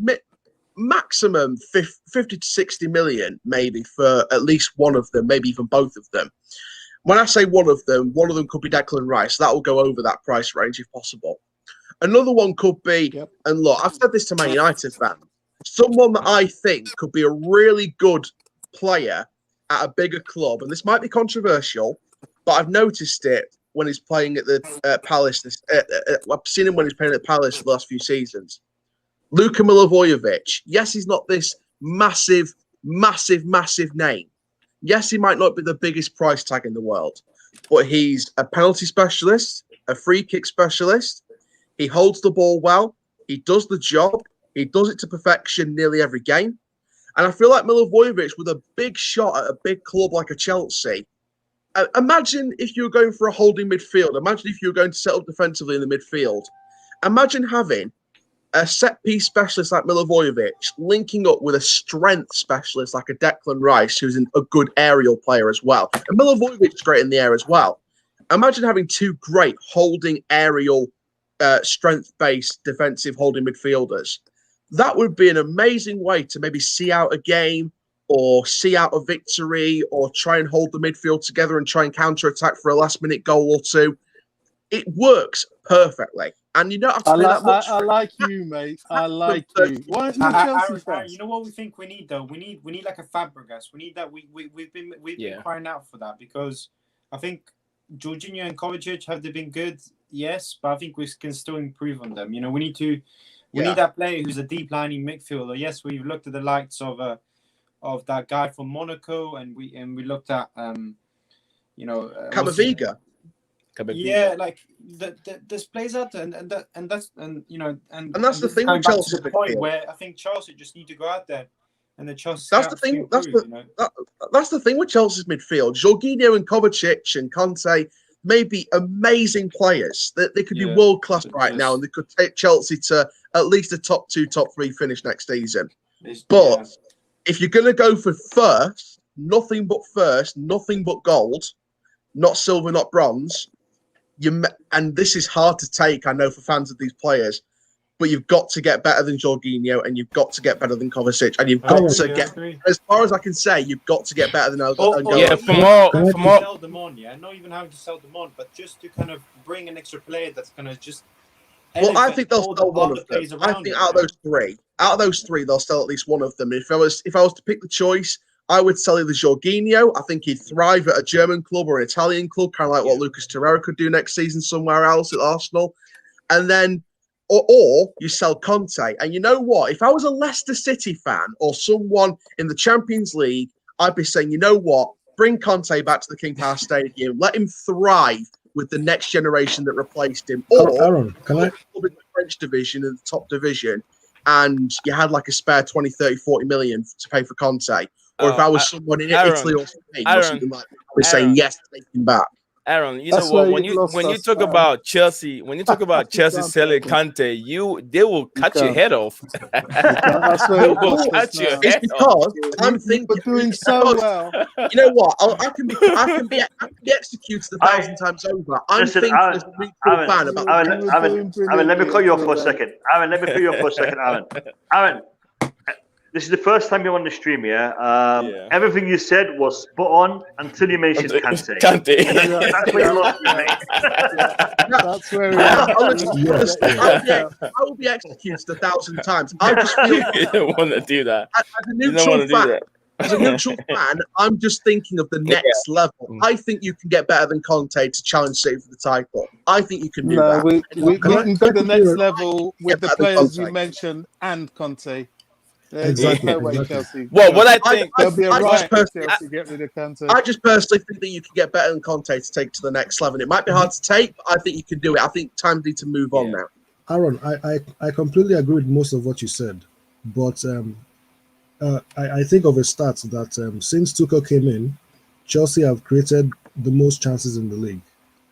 maximum 50 to 60 million, maybe, for at least one of them, maybe even both of them. When I say one of them could be Declan Rice. That will go over that price range if possible. Another one could be, and look, I've said this to Man United fans, someone that I think could be a really good player at a bigger club, and this might be controversial, but I've noticed it when he's playing at the Palace. I've seen him when he's playing at Palace the last few seasons. Luka Milivojevic. Yes, he's not this massive name. Yes, he might not be the biggest price tag in the world, but he's a penalty specialist, a free kick specialist. He holds the ball well. He does the job. He does it to perfection nearly every game. And I feel like Milivojevic, with a big shot at a big club like a Chelsea, imagine if you were going for a holding midfield. Imagine if you were going to set up defensively in the midfield. Imagine having a set-piece specialist like Milivojevic linking up with a strength specialist like a Declan Rice, who's a good aerial player as well. And Milivojevic is great in the air as well. Imagine having two great holding aerial strength-based defensive holding midfielders. That would be an amazing way to maybe see out a game or see out a victory or try and hold the midfield together and try and counter-attack for a last-minute goal or two. It works perfectly. And you don't have to pay that much. I like you, mate. I like you. Why aren't you Chelsea fans? You know what we think we need, though? We need like a Fabregas. We need that. We've been crying out for that because I think Jorginho and Kovačić, have they been good? Yes, but I think we can still improve on them. You know, we need that player who's a deep lining midfielder. Yes, we've looked at the likes of that guy from Monaco, and we looked at Camavinga. Yeah, like there's players out there, and that's the thing with Chelsea. The point where I think Chelsea just need to go out there, and the Chelsea. That's the thing. That's the thing with Chelsea's midfield. Jorginho and Kovačić and Conte may be amazing players. They could be world class right now, and they could take Chelsea to at least a top 2, top 3 finish next season. But if you're going to go for first, nothing but gold, not silver, not bronze. And this is hard to take, I know, for fans of these players, but you've got to get better than Jorginho, and you've got to get better than Kovačić, and you've got to get, as far as I can say, you've got to get better than sell them on, not even having to sell them on, but just to kind of bring an extra player that's going to just. Well, I think they'll sell one of them. I think out of those three, they'll sell at least one of them. If I was to pick the choice, I would sell either Jorginho. I think he'd thrive at a German club or an Italian club, kind of like what Lucas Torreira could do next season somewhere else at Arsenal. And then, or you sell Conte. And you know what? If I was a Leicester City fan or someone in the Champions League, I'd be saying, you know what? Bring Conte back to the King Power Stadium. Let him thrive with the next generation that replaced him. Or Aaron, can I? In the French division, in the top division, and you had like a spare 20, 30, 40 million to pay for Conte. Or if I was someone in Italy or Spain or something like that, I was saying yes, take him back. Aaron, you know what? When you talk about Chelsea, selling Conte, they will cut your head off. It's because I'm thinking doing so well. You know what? I can be executed 1,000 times over. I'm thinking as a neutral fan about. Aaron, let me cut you off for a second. Aaron. This is the first time you're on the stream, Everything you said was spot on until you mentioned Kante. That's where you lost me, mate. That's where we are. I will be executed 1,000 times. I just feel you don't want to do that. As a neutral fan, As a neutral fan, I'm just thinking of the next level. I think you can get better than Conte to challenge City for the title. I think you can do that. We can go to the next level with the players you mentioned and Conte. Exactly. No way, Chelsea. Well, what I think there'll be a right Chelsea get rid of Conte. I just personally think that you can get better than Conte to take to the next level. And it might be hard to take, but I think you can do it. I think time needs to move on now. Aaron, I completely agree with most of what you said, but I think of a stat that since Tuchel came in, Chelsea have created the most chances in the league.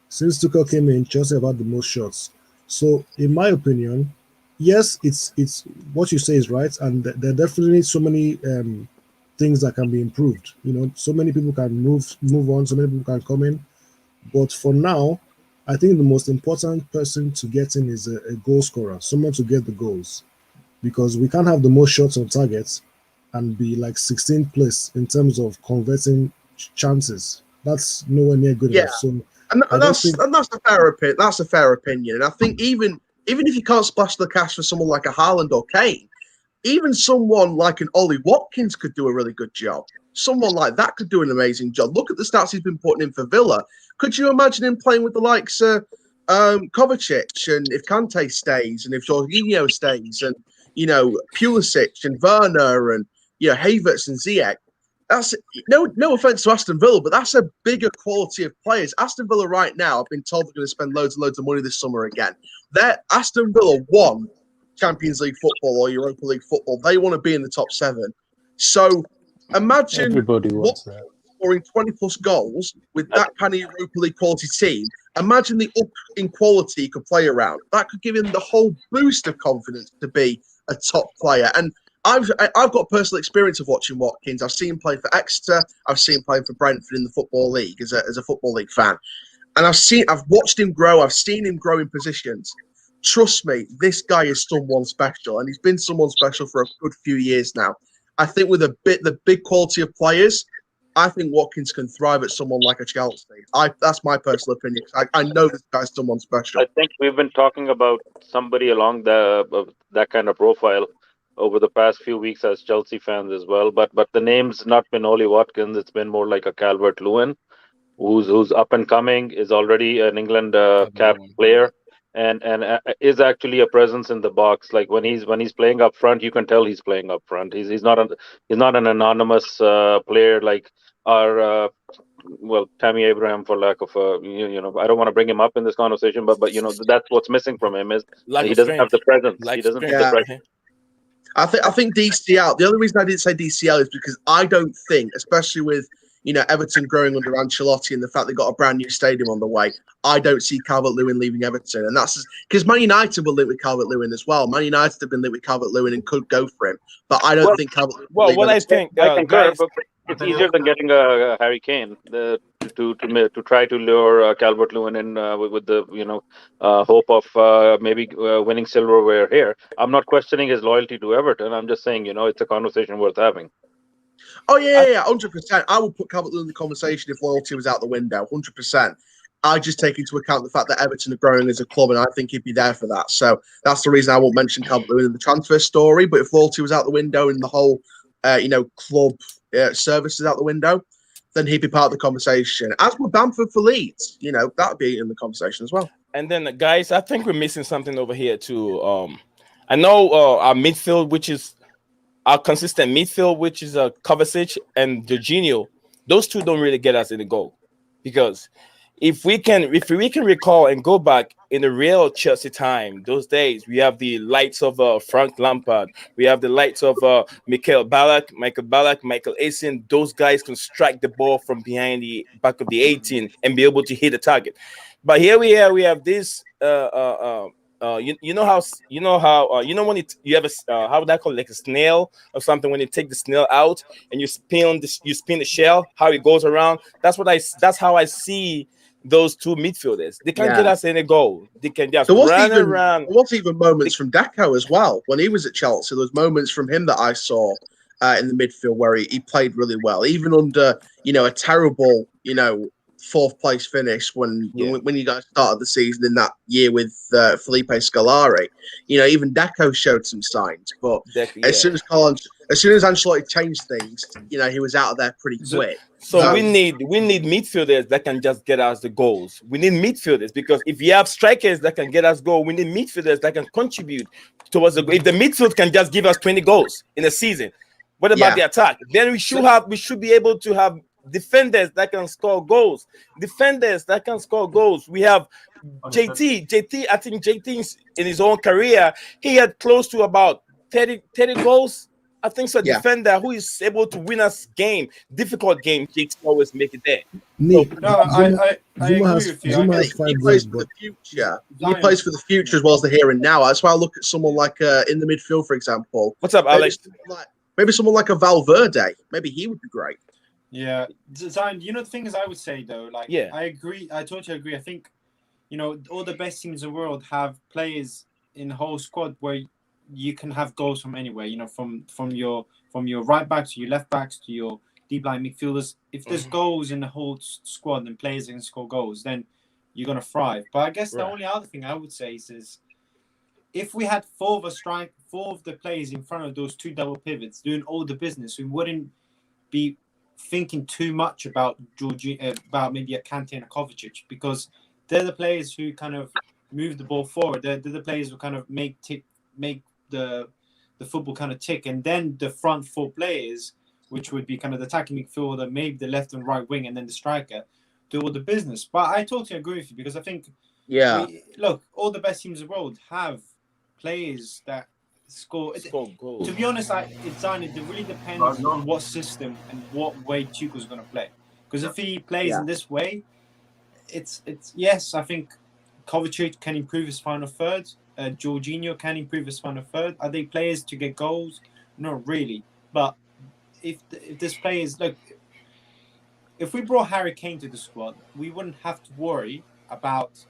Since Tuchel came in, Chelsea have had the most shots. So, in my opinion, yes, it's what you say is right, and there are definitely so many things that can be improved. You know, so many people can move on, so many people can come in. But for now, I think the most important person to get in is a goal scorer, someone to get the goals, because we can't have the most shots on targets and be like 16th place in terms of converting chances. That's nowhere near good enough. So, and that's a fair opinion. That's a fair opinion. And I think even if you can't splash the cash for someone like a Haaland or Kane, even someone like an Ollie Watkins could do a really good job. Someone like that could do an amazing job. Look at the stats he's been putting in for Villa. Could you imagine him playing with the likes of Kovačić, and if Kante stays, and if Jorginho stays, and Pulisic and Werner, and Havertz and Ziyech? That's no offense to Aston Villa, but that's a bigger quality of players. Aston Villa right now, I've been told they're going to spend loads and loads of money this summer again. Aston Villa won Champions League football or Europa League football. They want to be in the top 7. So imagine everybody wants that. Scoring 20 plus goals with that kind of Europa League quality team. Imagine the up in quality he could play around. That could give him the whole boost of confidence to be a top player. And I've got personal experience of watching Watkins. I've seen him play for Exeter. I've seen him play for Brentford in the Football League as a Football League fan. And I've watched him grow. I've seen him grow in positions. Trust me, this guy is someone special, and he's been someone special for a good few years now. I think with the big quality of players, I think Watkins can thrive at someone like a Chelsea. That's my personal opinion. I know this guy's someone special. I think we've been talking about somebody along that kind of profile over the past few weeks as Chelsea fans as well. But the name's not been Ollie Watkins. It's been more like a Calvert-Lewin, who's up and coming, is already an England cap player, and is actually a presence in the box. Like when he's playing up front, you can tell he's playing up front. He's not an anonymous player like our Tammy Abraham, for lack of I don't want to bring him up in this conversation, but that's what's missing from him is he doesn't have the presence. He doesn't have the presence. I think DCL. The only reason I didn't say DCL is because I don't think, especially with Everton growing under Ancelotti and the fact they got a brand new stadium on the way, I don't see Calvert-Lewin leaving Everton, and that's because Man United will link with Calvert-Lewin as well. Man United have been linked with Calvert-Lewin and could go for him, but I don't think Calvert-Lewin. Well, what I think, guys, it's easier than getting a Harry Kane to try to lure Calvert-Lewin in with the hope of maybe winning silverware here. I'm not questioning his loyalty to Everton. I'm just saying it's a conversation worth having. Oh yeah, 100%. I would put Calvert-Lewin in the conversation if loyalty was out the window. 100%. I just take into account the fact that Everton are growing as a club, and I think he'd be there for that. So that's the reason I won't mention Calvert-Lewin in the transfer story. But if loyalty was out the window and the whole, club services out the window, then he'd be part of the conversation. As with Bamford for Leeds, that would be in the conversation as well. And then, guys, I think we're missing something over here too. I know our midfield, which is our consistent midfield, which is Kovačić and Jorginho. Those two don't really get us in the goal, because if we can recall and go back in the real Chelsea time, those days, we have the lights of Frank Lampard, we have the lights of Michael Ballack, Michael Essien. Those guys can strike the ball from behind the back of the 18 and be able to hit the target. But here we have this. When you have how would I call it, like a snail or something, when you take the snail out and you spin the shell, how it goes around. That's how I see those two midfielders. They can't get us any goal. They can just run around. There was even moments from Deco as well when he was at Chelsea. There was moments from him that I saw in the midfield where he played really well, even under a terrible 4th place finish when you guys started the season in that year with Felipe Scolari. Even Deco showed some signs, but as soon as Carlo as soon as Ancelotti changed things, you know, he was out of there pretty quick. So we need midfielders that can just get us the goals. We need midfielders because if you have strikers that can get us goal, we need midfielders that can contribute towards the goal. If the midfield can just give us 20 goals in a season, what about the attack? Then we should be able to have defenders that can score goals. Defenders that can score goals. We have JT. I think JT in his own career, he had close to about 30 goals. I think so. Defender who is able to win us difficult game. JT always make it there. I agree with you. He plays for the future. He plays for the future as well as the here and now. That's why I look at someone like in the midfield, for example. What's up, Alex? Maybe someone like a Valverde. Maybe he would be great. Yeah, Zion, you know, the thing is, I would say though, like, I agree. I totally agree. I think, you know, all the best teams in the world have players in the whole squad where you can have goals from anywhere. You know, from your right backs to your left backs to your deep line midfielders. If there's goals in the whole squad and players can score goals, then you're gonna thrive. But I guess the only other thing I would say is if we had four of the players in front of those two double pivots doing all the business, we wouldn't be thinking too much about about maybe a Kante and a Kovačić, because they're the players who kind of move the ball forward. They're the players who kind of make the football kind of tick, and then the front four players, which would be kind of the attacking midfielder, maybe the left and right wing, and then the striker, do all the business. But I totally agree with you because I think, look, all the best teams in the world have players that score goals. To be honest, it really depends on what system and what way Tuchel's going to play. Because if he plays in this way, it's yes, I think Kovačić can improve his final third. Jorginho can improve his final third. Are they players to get goals? Not really. But if this players look, if we brought Harry Kane to the squad, we wouldn't have to worry about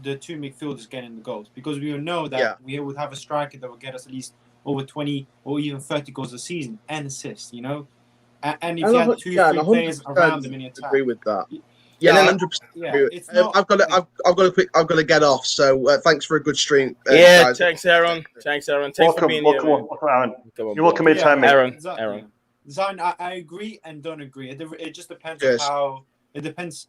the two midfielders getting the goals, because we will know that we would have a striker that will get us at least over 20 or even 30 goals a season and assists, you know. And if you had 2-3 players around them in the attack, agree with that. Yeah, 100%. I've got to get off. So thanks for a good stream. Guys. Thanks, Aaron. Thanks for being here. Aaron. You're welcome anytime, Aaron. Zion, I agree and don't agree. It just depends on how. It depends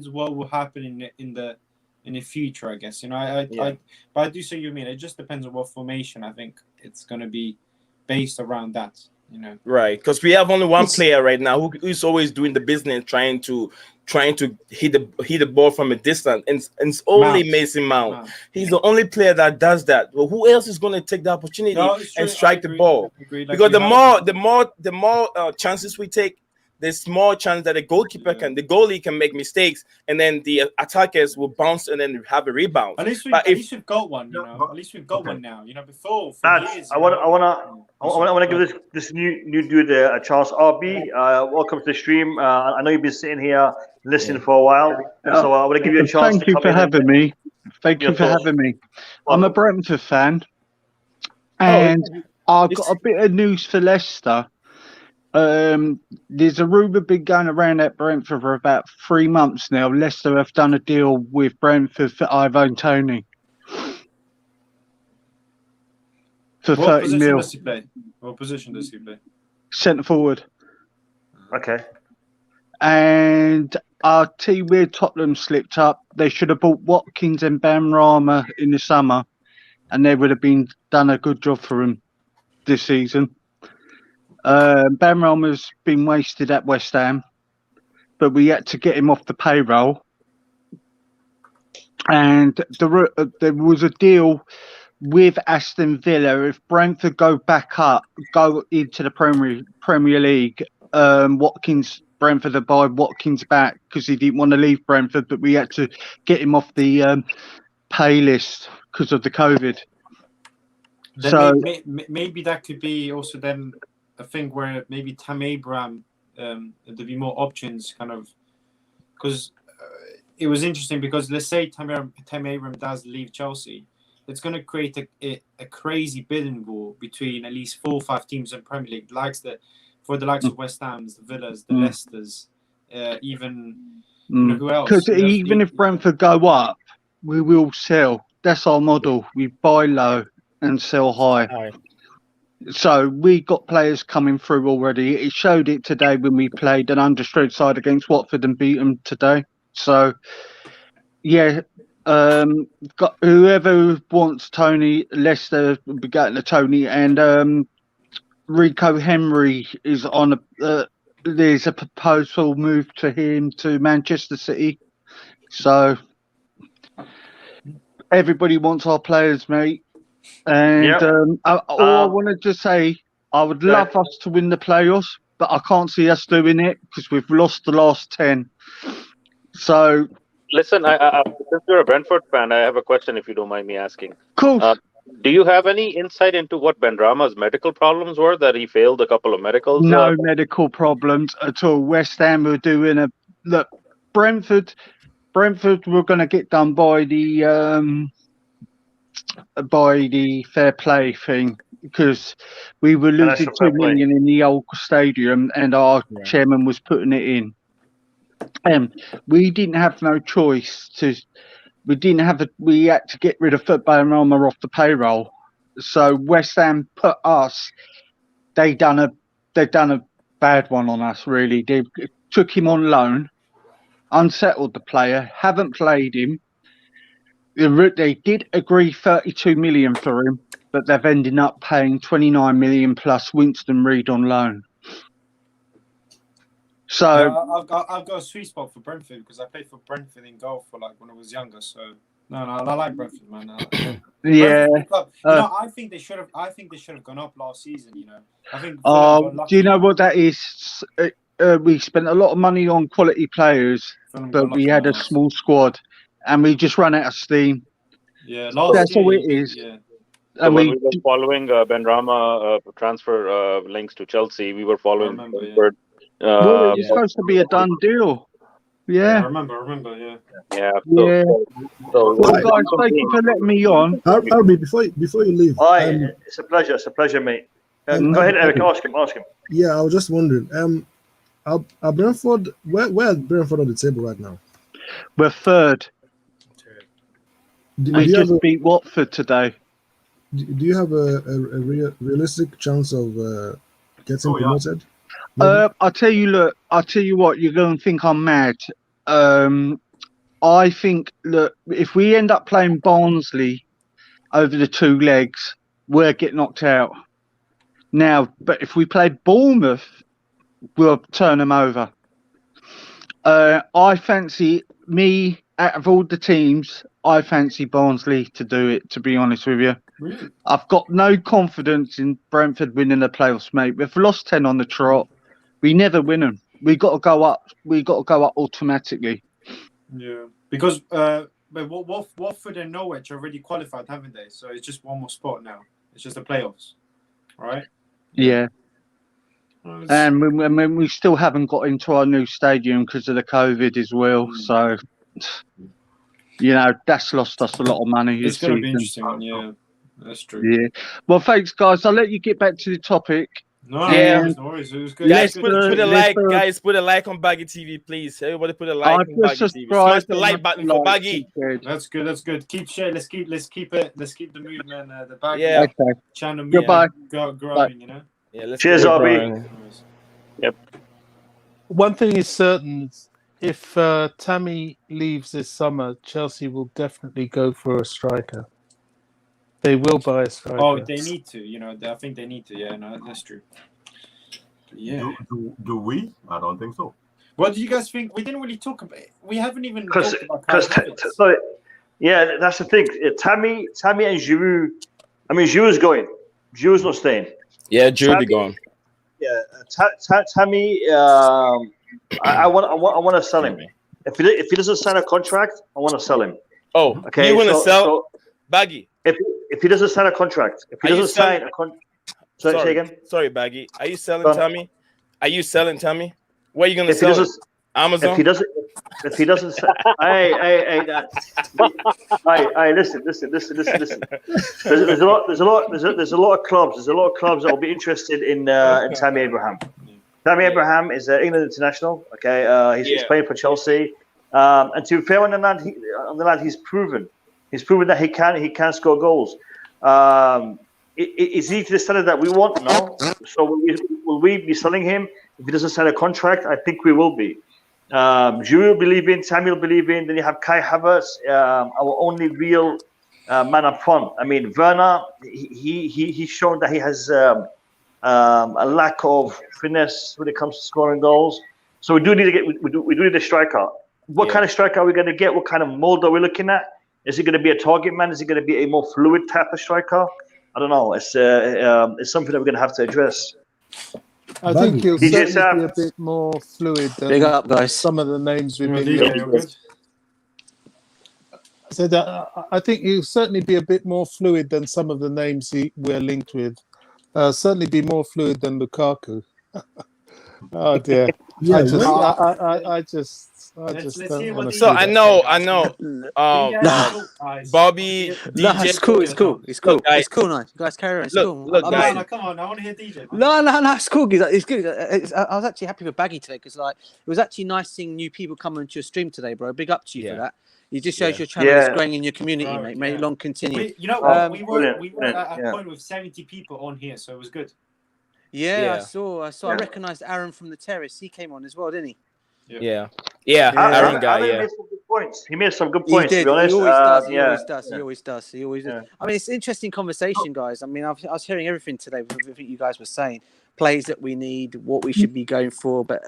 what will happen in the future, I guess. You know, but I do see what you mean. It just depends on what formation. I think it's going to be based around that. You know, right? Because we have only one player right now who's always doing the business, trying to hit the ball from a distance, and it's only Mason Mount. He's the only player that does that. Well, who else is going to take the opportunity and strike the ball? Because the more chances we take, there's more chance that the goalie can make mistakes, and then the attackers will bounce and then have a rebound. At least we've got one, you know. At least we've got one now. You know, before for years. I want to give this new dude a chance. RB, welcome to the stream. I know you've been sitting here listening for a while, so I want to give you a chance. Thank you for having me. Thank you for having me. I'm a Brentford fan, and I've got a bit of news for Leicester. There's a rumour been going around at Brentford for about 3 months now. Leicester have done a deal with Brentford for Ivan Toney for 30 mil. What position does he play? Centre forward. Okay. And I'll tell you where Tottenham slipped up. They should have bought Watkins and Benrahma in the summer, and they would have done a good job for him this season. Benrahma's been wasted at West Ham, but we had to get him off the payroll. And there was a deal with Aston Villa. If Brentford go into the Premier League, Brentford would buy Watkins back because he didn't want to leave Brentford, but we had to get him off the pay list because of the COVID. Then so maybe that could be also then a thing where maybe Tammy Abraham, there'd be more options, kind of, because it was interesting because let's say Tammy Abraham does leave Chelsea, it's going to create a crazy bidding war between at least 4 or 5 teams in Premier League, for the likes of West Ham's, the Villas, the Leicesters, even who else? Because even if Brentford go up, we will sell. That's our model. We buy low and sell high. So we got players coming through already. It showed it today when we played an understrength side against Watford and beat them today. So, yeah, got whoever wants Tony, Leicester will be getting to Tony, and Rico Henry is on there's a proposal move to him to Manchester City. So everybody wants our players, mate. And all I wanted to say, I would love us to win the playoffs, but I can't see us doing it because we've lost the last 10. So, listen, since you're a Brentford fan, I have a question if you don't mind me asking. Cool. Do you have any insight into what Benrahma's medical problems were, that he failed a couple of medicals? No medical problems at all. West Ham were doing look. Brentford were going to get done by the fair play thing because we were losing 2 million in the old stadium, and our chairman was putting it in. We didn't have no choice we had to get rid of Benrahma off the payroll. So West Ham put us. They done a bad one on us. Really, they took him on loan, unsettled the player, haven't played him. They did agree 32 million for him, but they've ended up paying 29 million plus Winston Reid on loan. So I've got a sweet spot for Brentford because I played for Brentford in golf for when I was younger. So I like Brentford, man. Yeah. I think they should have gone up last season. I think. Do you know what that is? We spent a lot of money on quality players, but we had a small squad, and we just ran out of steam. Yeah, that's all it is. Yeah. So when we were following Benrahma transfer links to Chelsea, we were following Brentford. Well, it's supposed to be a done deal. Yeah. I remember, yeah. Yeah. So guys, thank you for letting me on. Arby, before you leave. It's a pleasure, mate. Go ahead, Eric. Ask him. Yeah, I was just wondering. Are Brentford, where are Brentford on the table right now? We're third. We just beat Watford today. Do you have a realistic chance of getting promoted? I'll tell you what, you're going to think I'm mad. I think, look, if we end up playing Barnsley over the 2 legs, we'll get knocked out. Now, but if we played Bournemouth, we'll turn them over. I fancy out of all the teams, I fancy Barnsley to do it, to be honest with you. Really? I've got no confidence in Brentford winning the playoffs, mate. We've lost 10 on the trot. We never win them. We got to go up. We got to go up automatically. Yeah, because but Watford and Norwich are already qualified, haven't they? So it's just one more spot now. It's just the playoffs, right? Yeah. And we still haven't got into our new stadium because of the COVID as well. So, that's lost us a lot of money. It's going to be interesting. Yeah, that's true. Yeah. Well, thanks, guys. I'll let you get back to the topic. No worries. It was good. Guys, put a like. Guys, put a like on Baggy TV, please. Everybody, put a like on Baggy TV. Smash the like button for Baggy. That's good. Keep sharing. Let's keep the movement. The Baggy channel Goodbye. growing. Yeah. Let's cheers, RB. Yep. One thing is certain: if Tammy leaves this summer, Chelsea will definitely go for a striker. They will buy a striker. Oh, they need to. I think they need to. Yeah, no, that's true. Yeah. Do we? I don't think so. What do you guys think? We didn't really talk about it. We haven't even talked about Havertz. Yeah, that's the thing. Tammy and Giroud. I mean, Giroud's going. Giroud's not staying. Yeah, Giroud be gone. Yeah, Tammy. I want to sell him. If he doesn't sign a contract, I want to sell him. Oh, okay. You want to sell Baggy? If he doesn't sign a contract, if he doesn't sign a contract, say again. Sorry, Baggy. Are you selling Tammy? Are you selling Tammy? Where are you gonna sell? Amazon. If he doesn't, hey, listen. There's a lot of clubs. There's a lot of clubs that will be interested in Tammy Abraham. Tammy Abraham is an England international. Okay, he's playing for Chelsea. And to be fair on the lad, he's proven that he can score goals. Is he the standard that we want? No. So will we be selling him if he doesn't sign a contract? I think we will be. Giroud believe in, Samuel believe in. Then you have Kai Havertz, our only real man up front. I mean, Werner, he's shown that he has a lack of finesse when it comes to scoring goals. So we do need to get we do need a striker. What kind of striker are we going to get? What kind of mold are we looking at? Is he going to be a target man? Is he going to be a more fluid type of striker? I don't know. It's something that we're going to have to address. I think he'll certainly be a bit more fluid than Big up, guys. some of the names we've been linked with. So I think he'll certainly be a bit more fluid than some of the names we're linked with. Certainly be more fluid than Lukaku. Oh dear. Yeah, I just let's hear what so I know. Bobby, No, DJ, it's cool. It's cool. It's cool. Look, guys. It's cool. Now, you guys carry on. It's cool. Look, guys. No, come on, I want to hear DJ. No, it's cool. It's good. I was actually happy for Baggy today because, like, it was actually nice seeing new people come into your stream today, bro. Big up to you for that. It just shows your channel is growing in your community, mate. May it long continue. You know what? We were at a point with 70 people on here, so it was good. Yeah, I saw. I recognised Aaron from the terrace. He came on as well, didn't he? Yeah. Aaron guy. Aaron made some good points. He made some good points. To be honest, he always does. I mean, it's an interesting conversation, guys. I mean, I was hearing everything today with everything you guys were saying. Plays that we need, what we should be going for. But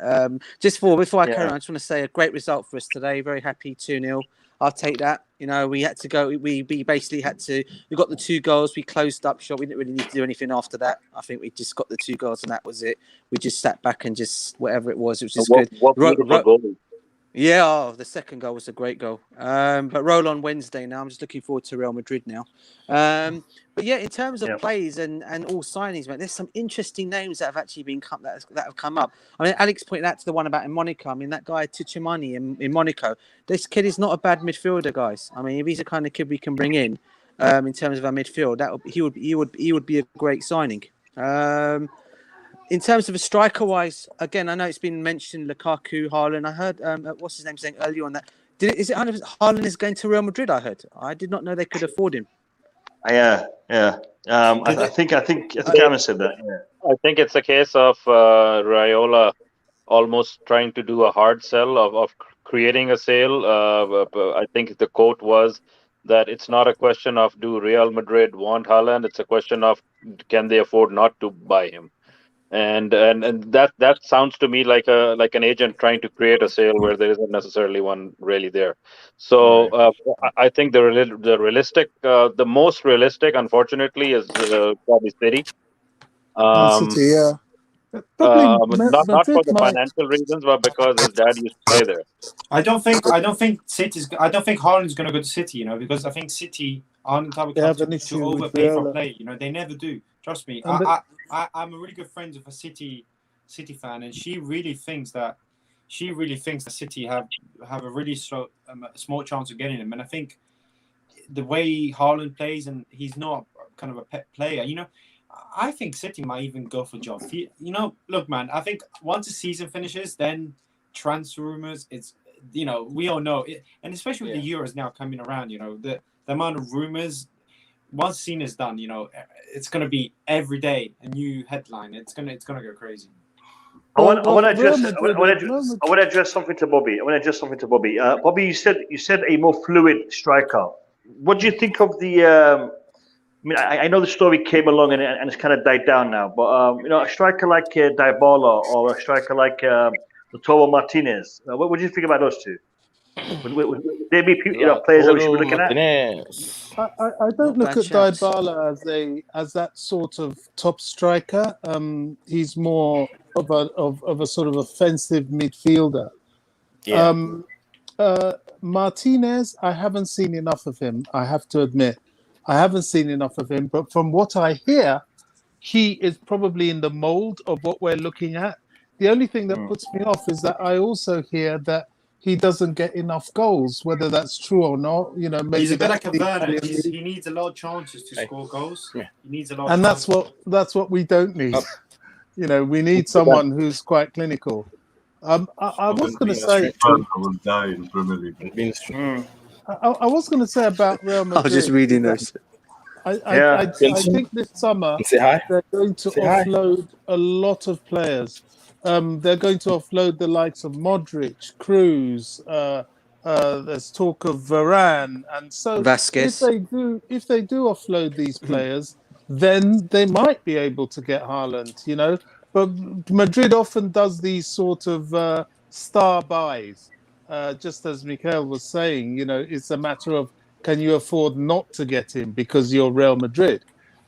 before I carry on, I just want to say a great result for us today. Very happy 2-0. I'll take that. You know, we had to go. We basically had to. We got the 2 goals. We closed up shop. We didn't really need to do anything after that. I think we just got the 2 goals and that was it. We just sat back and just whatever it was just good. Yeah, the second goal was a great goal. But roll on Wednesday now. I'm just looking forward to Real Madrid now. But yeah, in terms of plays and all signings, mate, there's some interesting names that have actually been that have come up. I mean, Alex pointed out to the one about in Monaco. I mean, that guy Tuchemani in Monaco. This kid is not a bad midfielder, guys. I mean, if he's the kind of kid we can bring in terms of our midfield, he would be a great signing. In terms of a striker-wise, again, I know it's been mentioned, Lukaku, Haaland. I heard, what's his name saying earlier on that. Is it Haaland is going to Real Madrid, I heard? I did not know they could afford him. Yeah. I think Aaron said that. Yeah. I think it's a case of Raiola almost trying to do a hard sell of creating a sale. I think the quote was that it's not a question of do Real Madrid want Haaland, it's a question of can they afford not to buy him. And that sounds to me like an agent trying to create a sale where there isn't necessarily one really there. So I think the realistic, the most realistic, unfortunately, is probably City. City, yeah. Not for the financial reasons, but because his dad used to play there. I don't think Haaland's going to go to City. You know, because I think City aren't the type of club to overpay for play. You know, they never do. Trust me. I'm a really good friend of a City fan, and she really thinks that City have a really small chance of getting him. And I think the way Haaland plays, and he's not kind of a pet player. You know, I think City might even go for John. You know, look, man. I think once the season finishes, then transfer rumors. It's we all know it, and especially with the Euros now coming around. You know, the amount of rumors. Once scene is done, it's going to be every day a new headline. It's going to go crazy. I want to address something to Bobby. Bobby, you said a more fluid striker. What do you think of the? I mean, I know the story came along and it's kind of died down now. But a striker like Dybala or a striker like Lautaro Martinez. What do you think about those two? Would there be players that we should be looking at? I don't look at Dybala as that sort of top striker. He's more of a sort of offensive midfielder. Martinez, I haven't seen enough of him. I have to admit, I haven't seen enough of him. But from what I hear, he is probably in the mold of what we're looking at. The only thing that puts me off is that I also hear that he doesn't get enough goals, whether that's true or not. Maybe he's a bit like a Werner. He needs a lot of chances to score goals. Yeah. He needs a lot. And that's what we don't need. We need someone who's quite clinical. I was going to say. I will die in Premier League. I was going to say about Real Madrid. I was just reading those. I think this summer they're going to offload a lot of players. They're going to offload the likes of Modric, Cruz. There's talk of Varane, and so Vasquez. if they do offload these players, then they might be able to get Haaland. You know, but Madrid often does these sort of star buys. Just as Mikel was saying, you know, it's a matter of can you afford not to get him because you're Real Madrid.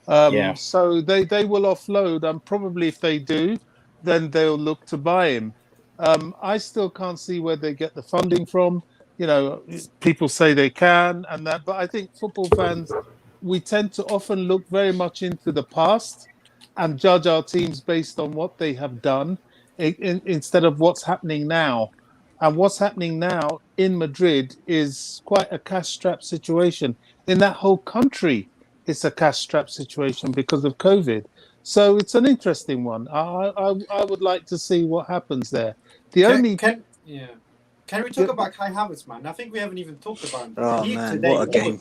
So they will offload, and probably if they do, then they'll look to buy him. I still can't see where they get the funding from. You know, people say they can and that, but I think football fans, we tend to often look very much into the past and judge our teams based on what they have done instead of what's happening now. And what's happening now in Madrid is quite a cash-strapped situation. In that whole country, it's a cash-strapped situation because of COVID. So it's an interesting one. I would like to see what happens there. Can we talk about Kai Havertz, man? I think we haven't even talked about him. Oh, man, what a game.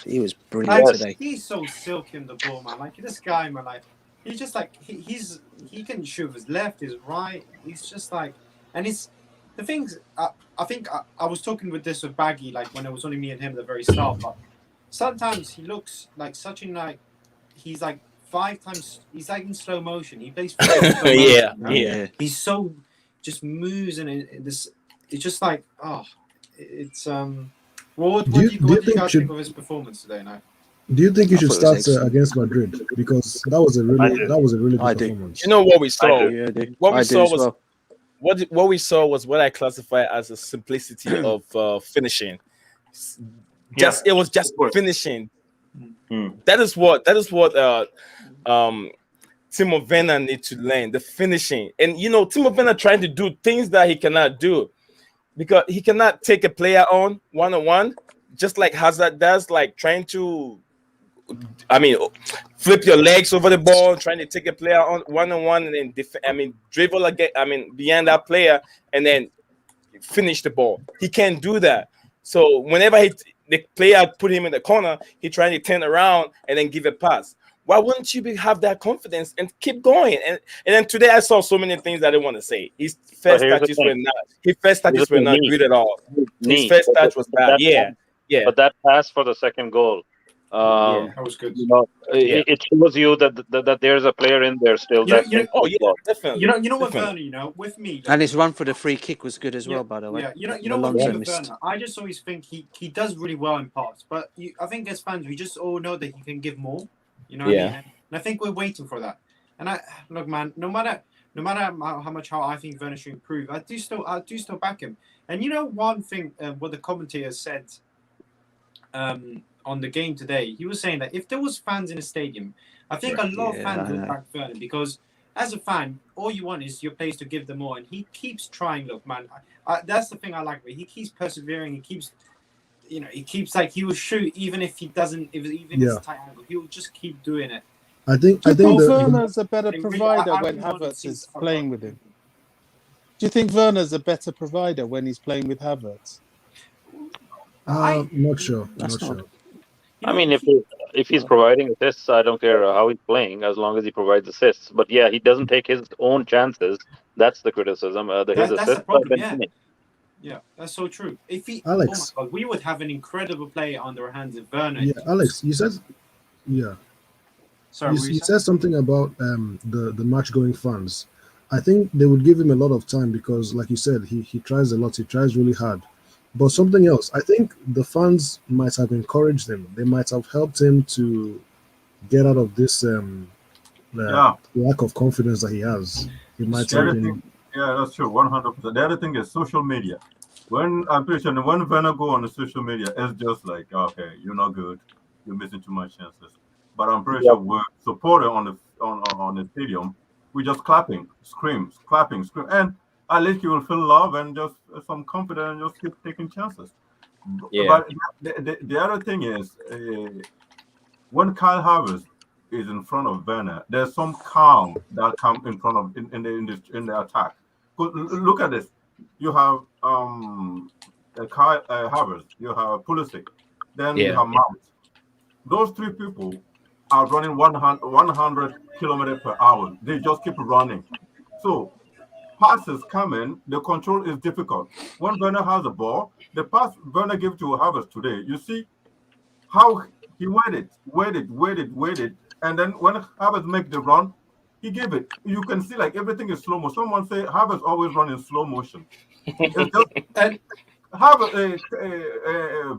He was brilliant today. He's so silky in the ball, man. Like, this guy, man, like, he's just like, he can shoot with his left, his right. He's just like, and the things, I think I was talking with Baggy, like, when it was only me and him at the very start, but sometimes he looks like such in, like, he's like 5 times, he's like in slow motion. He plays yeah. He's so, just moves and this. It's just like, it's what do you guys think of his performance today? Now, do you think he should start against Madrid, because that was a really good performance? You know what we saw? What we saw was what I classify as a simplicity of finishing. It was just finishing. That is what Timo Werner needs to learn, the finishing. And you know, Timo Werner trying to do things that he cannot do, because he cannot take a player on one-on-one, just like Hazard does, like trying to, flip your legs over the ball, trying to take a player on one-on-one, and then dribble again, behind that player, and then finish the ball. He can't do that. So whenever the player put him in the corner, he trying to turn around and then give a pass. Why wouldn't you have that confidence and keep going? And then today I saw so many things that I didn't want to say. His first touches were not good at all. His first touch was bad. Yeah. But that pass for the second goal, that was good. You know, it shows you that there's a player in there still. Definitely. You know what, Definitely. Werner, you know, with me. And his run for the free kick was good as well, by the way. Yeah, you know what, with Werner, I just always think he does really well in parts. But I think as fans, we just all know that he can give more. You know what I mean? And I think we're waiting for that. And look, man, no matter how I think Werner should improve, I do still back him. And you know one thing, what the commentator said on the game today, he was saying that if there was fans in the stadium, I think a lot of fans would back Werner, because as a fan, all you want is your players to give them more, and he keeps trying. Look, man, that's the thing I like. He keeps persevering. He keeps. You know, he will shoot even if he doesn't, even if it's tight angle, he will just keep doing it. I think Werner's a better provider when Havertz is playing with him. Do you think Werner's a better provider when he's playing with Havertz? Not sure. I mean, if he's providing assists, I don't care how he's playing, as long as he provides assists. But yeah, he doesn't take his own chances. That's the criticism. His assists the problem, Yeah, that's so true. If Alex, oh my God, we would have an incredible player on our hands if Werner. Yeah, Alex, you said, Sorry, you said something about the match going fans. I think they would give him a lot of time because, like you said, he tries a lot. He tries really hard. But something else, I think the fans might have encouraged him. They might have helped him to get out of this lack of confidence that he has. He might have been. Yeah, that's true, 100%. The other thing is social media. I'm pretty sure when Werner go on the social media, it's just like, okay, you're not good, you're missing too much chances. But I'm pretty sure we're supporter on the stadium. We're just clapping, scream, and at least you will feel love and just some confidence and just keep taking chances. Yeah. But the other thing is, when Kai Havertz is in front of Werner, there's some calm that comes in front of in the attack. Look at this. You have Kai Havertz, you have Pulisic, then you have Mount. Those three people are running 100 kilometers per hour. They just keep running. So passes come in, the control is difficult. When Werner has the ball, the pass Werner gave to Havertz today, you see how he waited, and then when Havertz make the run, he gave it. You can see like everything is slow motion. Someone say Havertz always run in slow motion. It's just, and Havertz,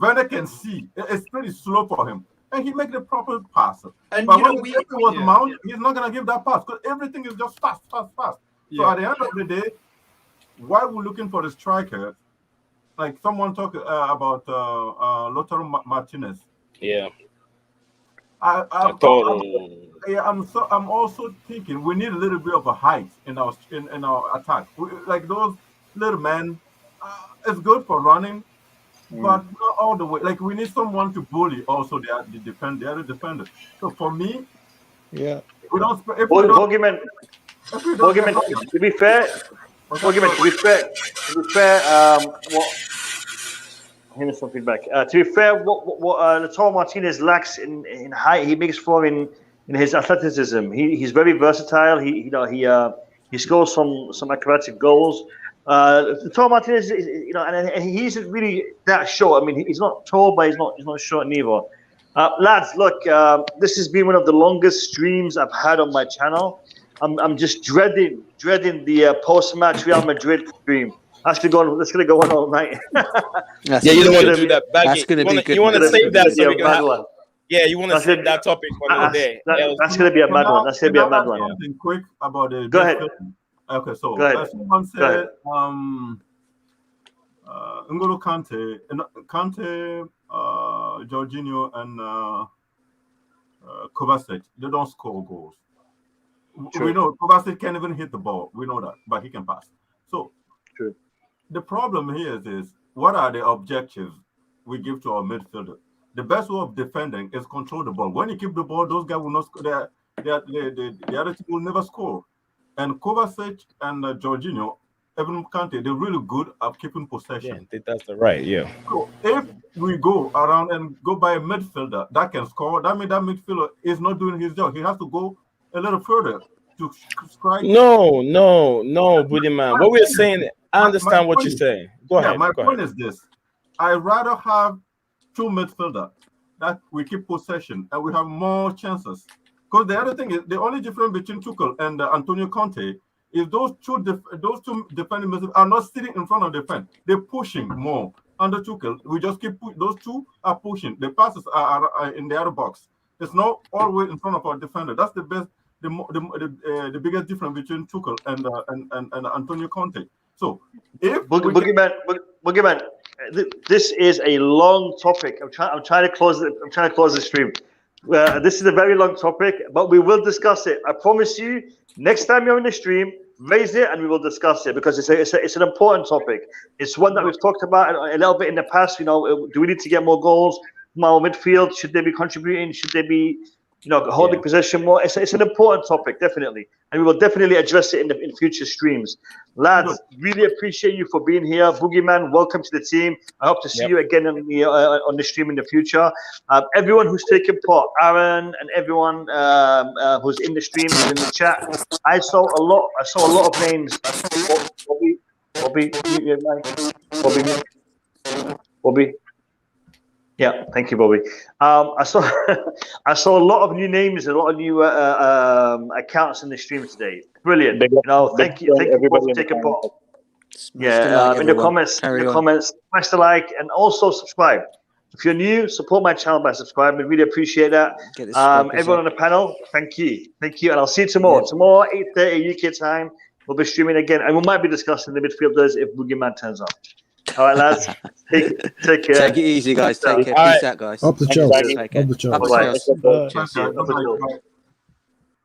Werner can see it's pretty slow for him, and he make the proper pass. And but when he was Mount, he's not gonna give that pass because everything is just fast. So at the end of the day, while we're looking for the striker, like someone talked about Lautaro Martinez. Yeah. I'm also thinking we need a little bit of a height in our attack. Like those little men, it's good for running, but not all the way. Like we need someone to bully also the other defender. So for me, we don't. Bogeyman, to be fair, here's some feedback. To be fair, what Lautaro Martinez lacks in height, he makes for in his athleticism. He's very versatile. He scores some acrobatic goals. Lautaro Martinez is, and he isn't really that short. I mean, he's not tall, but he's not short neither. Lads, look, this has been one of the longest streams I've had on my channel. I'm just dreading the post-match Real Madrid stream. That's gonna go on all night. You don't want to do that. That's gonna be good. You want to save that so we can have one. Yeah, you want to save that topic for another day. That's gonna be a mad one. That's gonna be a mad one. Something quick about the. Go ahead. Okay, so Go someone said ahead. N'Golo Kante, Jorginho, and Kovacic, they don't score goals. True. We know Kovacic can't even hit the ball. We know that, but he can pass. So true. The problem here is what are the objectives we give to our midfielder? The best way of defending is control the ball. When you keep the ball, those guys will not score. The other team will never score. And Kovacic and Jorginho, even Kante, they're really good at keeping possession. Yeah, that's the right. Yeah. So if we go around and go by a midfielder that can score, that means that midfielder is not doing his job. He has to go a little further to strike. No, Buddy man. What we're saying, I understand what you're saying. Go ahead. My point is this: I'd rather have two midfielders that we keep possession and we have more chances. Because the other thing is, the only difference between Tuchel and Antonio Conte is those two defending midfielders are not sitting in front of the defense. They're pushing more. Under Tuchel, we just keep those two are pushing. The passes are in the other box. It's not always in front of our defender. That's the best. The biggest difference between Tuchel and Antonio Conte. So, if Boogeyman, this is a long topic. I'm trying to close the stream. This is a very long topic, but we will discuss it. I promise you. Next time you're in the stream, raise it and we will discuss it because it's an important topic. It's one that we've talked about a little bit in the past. Do we need to get more goals from our midfield? Should they be contributing? Should they be holding possession more? It's an important topic, definitely. And we will definitely address it in future streams. Lads, really appreciate you for being here. Boogeyman, welcome to the team. I hope to see you again on the stream in the future. Everyone who's taken part, Aaron and everyone who's in the stream and in the chat, I saw a lot of names. Bobby. Yeah, thank you, Bobby. I saw a lot of new names, a lot of new accounts in the stream today. Brilliant. Thank you for taking part. Yeah, in the comments, smash the like and also subscribe. If you're new, support my channel by subscribing. Really appreciate that. Everyone on the panel, thank you, and I'll see you tomorrow. Tomorrow, 8:30 UK time, we'll be streaming again, and we might be discussing the midfielders if Boogeyman turns up. All right, lads. Take care. Take it easy, guys. Take care. Peace out, guys. Up the Chelsea. Up the Chelsea.